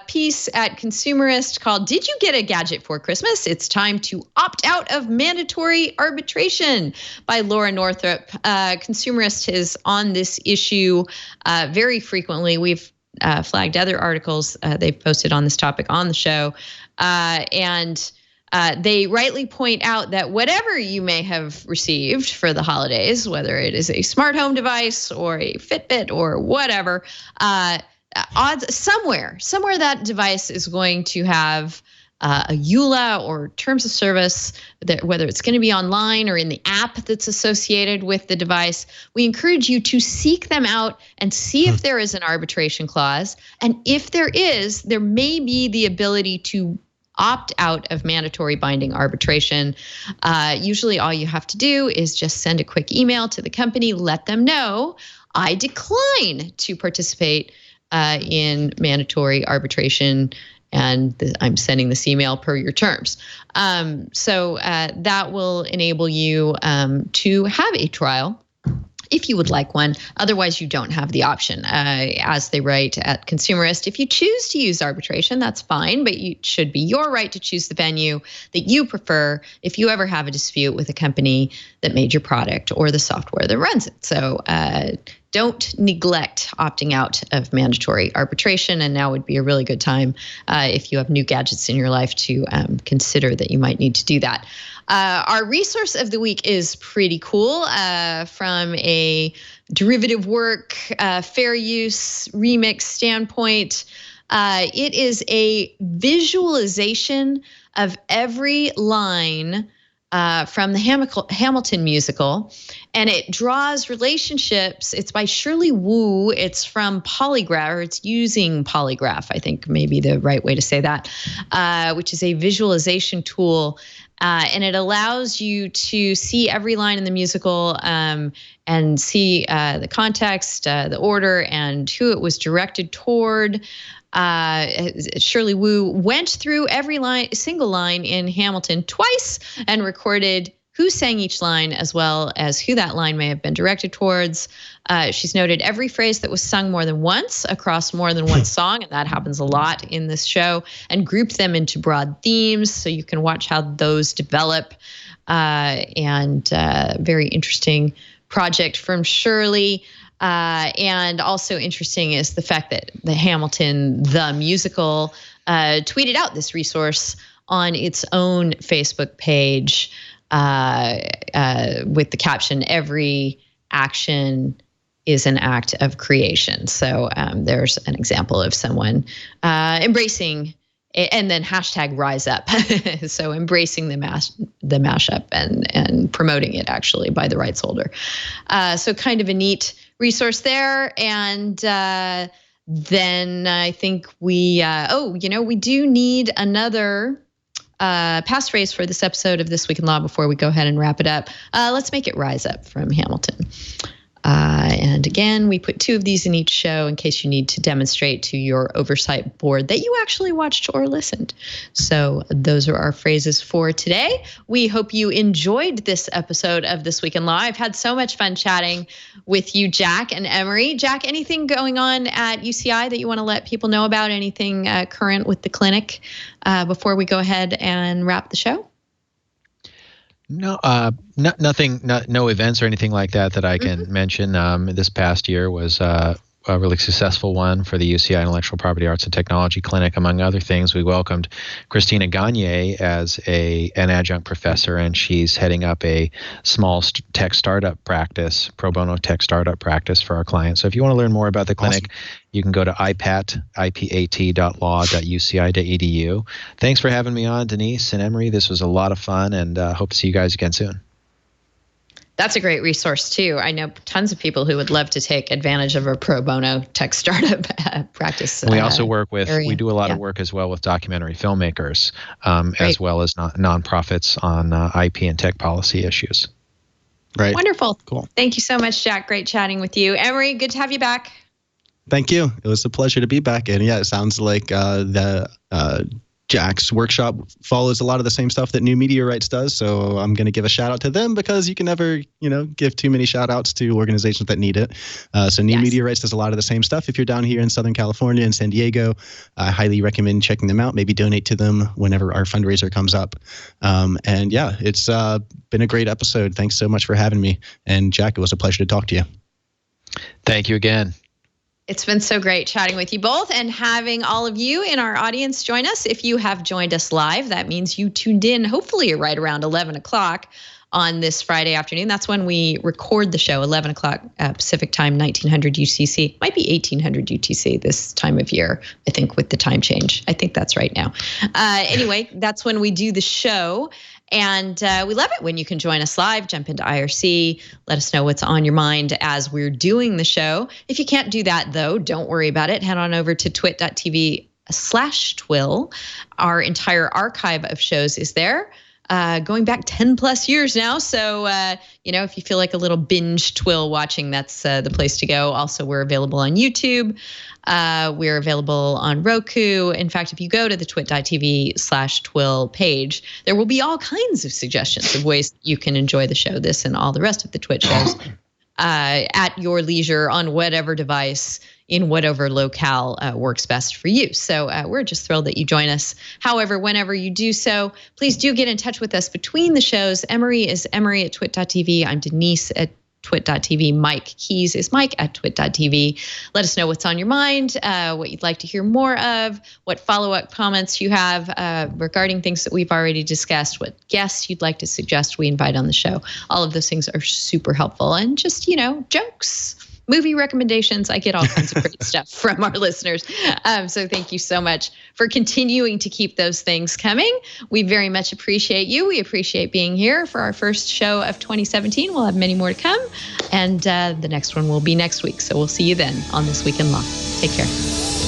Piece at Consumerist called "Did You Get a Gadget for Christmas? It's Time to Opt Out of Mandatory Arbitration" by Laura Northrup. Consumerist is on this issue very frequently. We've flagged other articles they've posted on this topic on the show. And they rightly point out that whatever you may have received for the holidays, whether it is a smart home device or a Fitbit or whatever, odds somewhere that device is going to have a EULA or terms of service, that whether it's going to be online or in the app that's associated with the device. We encourage you to seek them out and see if there is an arbitration clause. And if there is, there may be the ability to opt out of mandatory binding arbitration. Usually all you have to do is just send a quick email to the company, let them know, I decline to participate in mandatory arbitration, and I'm sending this email per your terms. So that will enable you to have a trial if you would like one. Otherwise, you don't have the option. As they write at Consumerist, if you choose to use arbitration, that's fine, but it should be your right to choose the venue that you prefer if you ever have a dispute with a company that made your product or the software that runs it. So don't neglect opting out of mandatory arbitration. And now would be a really good time if you have new gadgets in your life to consider that you might need to do that. Our resource of the week is pretty cool from a derivative work, fair use, remix standpoint. It is a visualization of every line from the Hamilton musical, and it draws relationships. It's by Shirley Wu. It's from Polygraph, or it's using Polygraph, I think maybe the right way to say that, which is a visualization tool. And it allows you to see every line in the musical and see the context, the order, and who it was directed toward. Shirley Wu went through every single line in Hamilton twice and recorded who sang each line as well as who that line may have been directed towards. She's noted every phrase that was sung more than once across more than one song, and that happens a lot in this show, and grouped them into broad themes so you can watch how those develop. And very interesting project from Shirley. And also interesting is the fact that the Hamilton, the musical, tweeted out this resource on its own Facebook page with the caption, "Every action is an act of creation. So there's an example of someone embracing, and then hashtag rise up. So embracing the mashup and promoting it actually by the rights holder. So kind of a neat resource there. And then I think we do need another passphrase for this episode of This Week in Law before we go ahead and wrap it up. Let's make it rise up from Hamilton. And again, we put 2 of these in each show in case you need to demonstrate to your oversight board that you actually watched or listened. So those are our phrases for today. We hope you enjoyed this episode of This Week in Law. I've had so much fun chatting with you, Jack and Emery. Jack, anything going on at UCI that you want to let people know about? Anything current with the clinic before we go ahead and wrap the show? No, nothing, no events or anything like that I can mention. This past year was a really successful one for the UCI Intellectual Property Arts and Technology Clinic. Among other things, we welcomed Christina Gagne as an adjunct professor, and she's heading up a small tech startup practice, pro bono tech startup practice for our clients. So if you want to learn more about the clinic, you can go to ipat.law.uci.edu. Thanks for having me on, Denise and Emery. This was a lot of fun, and hope to see you guys again soon. That's a great resource, too. I know tons of people who would love to take advantage of a pro bono tech startup practice. We also work with, area. We do a lot of work as well with documentary filmmakers, as well as nonprofits on IP and tech policy issues. Right. Wonderful. Cool. Thank you so much, Jack. Great chatting with you. Emery, good to have you back. Thank you. It was a pleasure to be back. And yeah, it sounds like Jack's workshop follows a lot of the same stuff that New Media Rights does. So I'm going to give a shout out to them because you can never, give too many shout outs to organizations that need it. So New Media Rights does a lot of the same stuff. If you're down here in Southern California and San Diego, I highly recommend checking them out. Maybe donate to them whenever our fundraiser comes up. And yeah, it's been a great episode. Thanks so much for having me. And Jack, it was a pleasure to talk to you. Thank you again. It's been so great chatting with you both and having all of you in our audience join us. If you have joined us live, that means you tuned in hopefully right around 11 o'clock on this Friday afternoon. That's when we record the show, 11 o'clock Pacific time, 1900 UTC. Might be 1800 UTC this time of year, I think, with the time change. I think that's right now. Anyway, that's when we do the show. And we love it when you can join us live, jump into IRC, let us know what's on your mind as we're doing the show. If you can't do that, though, don't worry about it. Head on over to twit.tv/TWiL. Our entire archive of shows is there, going back 10 plus years now. So, if you feel like a little binge TWiL watching, that's the place to go. Also, we're available on YouTube. We're available on Roku. In fact, if you go to the twit.tv/TWiL page, there will be all kinds of suggestions of ways you can enjoy the show, this and all the rest of the Twit shows, at your leisure on whatever device in whatever locale works best for you. So we're just thrilled that you join us. However, whenever you do so, please do get in touch with us between the shows. Emery is Emery at twit.tv. I'm Denise at twit.tv. Mike Keys is Mike at twit.tv. Let us know what's on your mind, what you'd like to hear more of, what follow-up comments you have regarding things that we've already discussed, what guests you'd like to suggest we invite on the show. All of those things are super helpful. And just, jokes, movie recommendations. I get all kinds of great stuff from our listeners. So thank you so much for continuing to keep those things coming. We very much appreciate you. We appreciate being here for our first show of 2017. We'll have many more to come. And the next one will be next week. So we'll see you then on This Week in Law. Take care.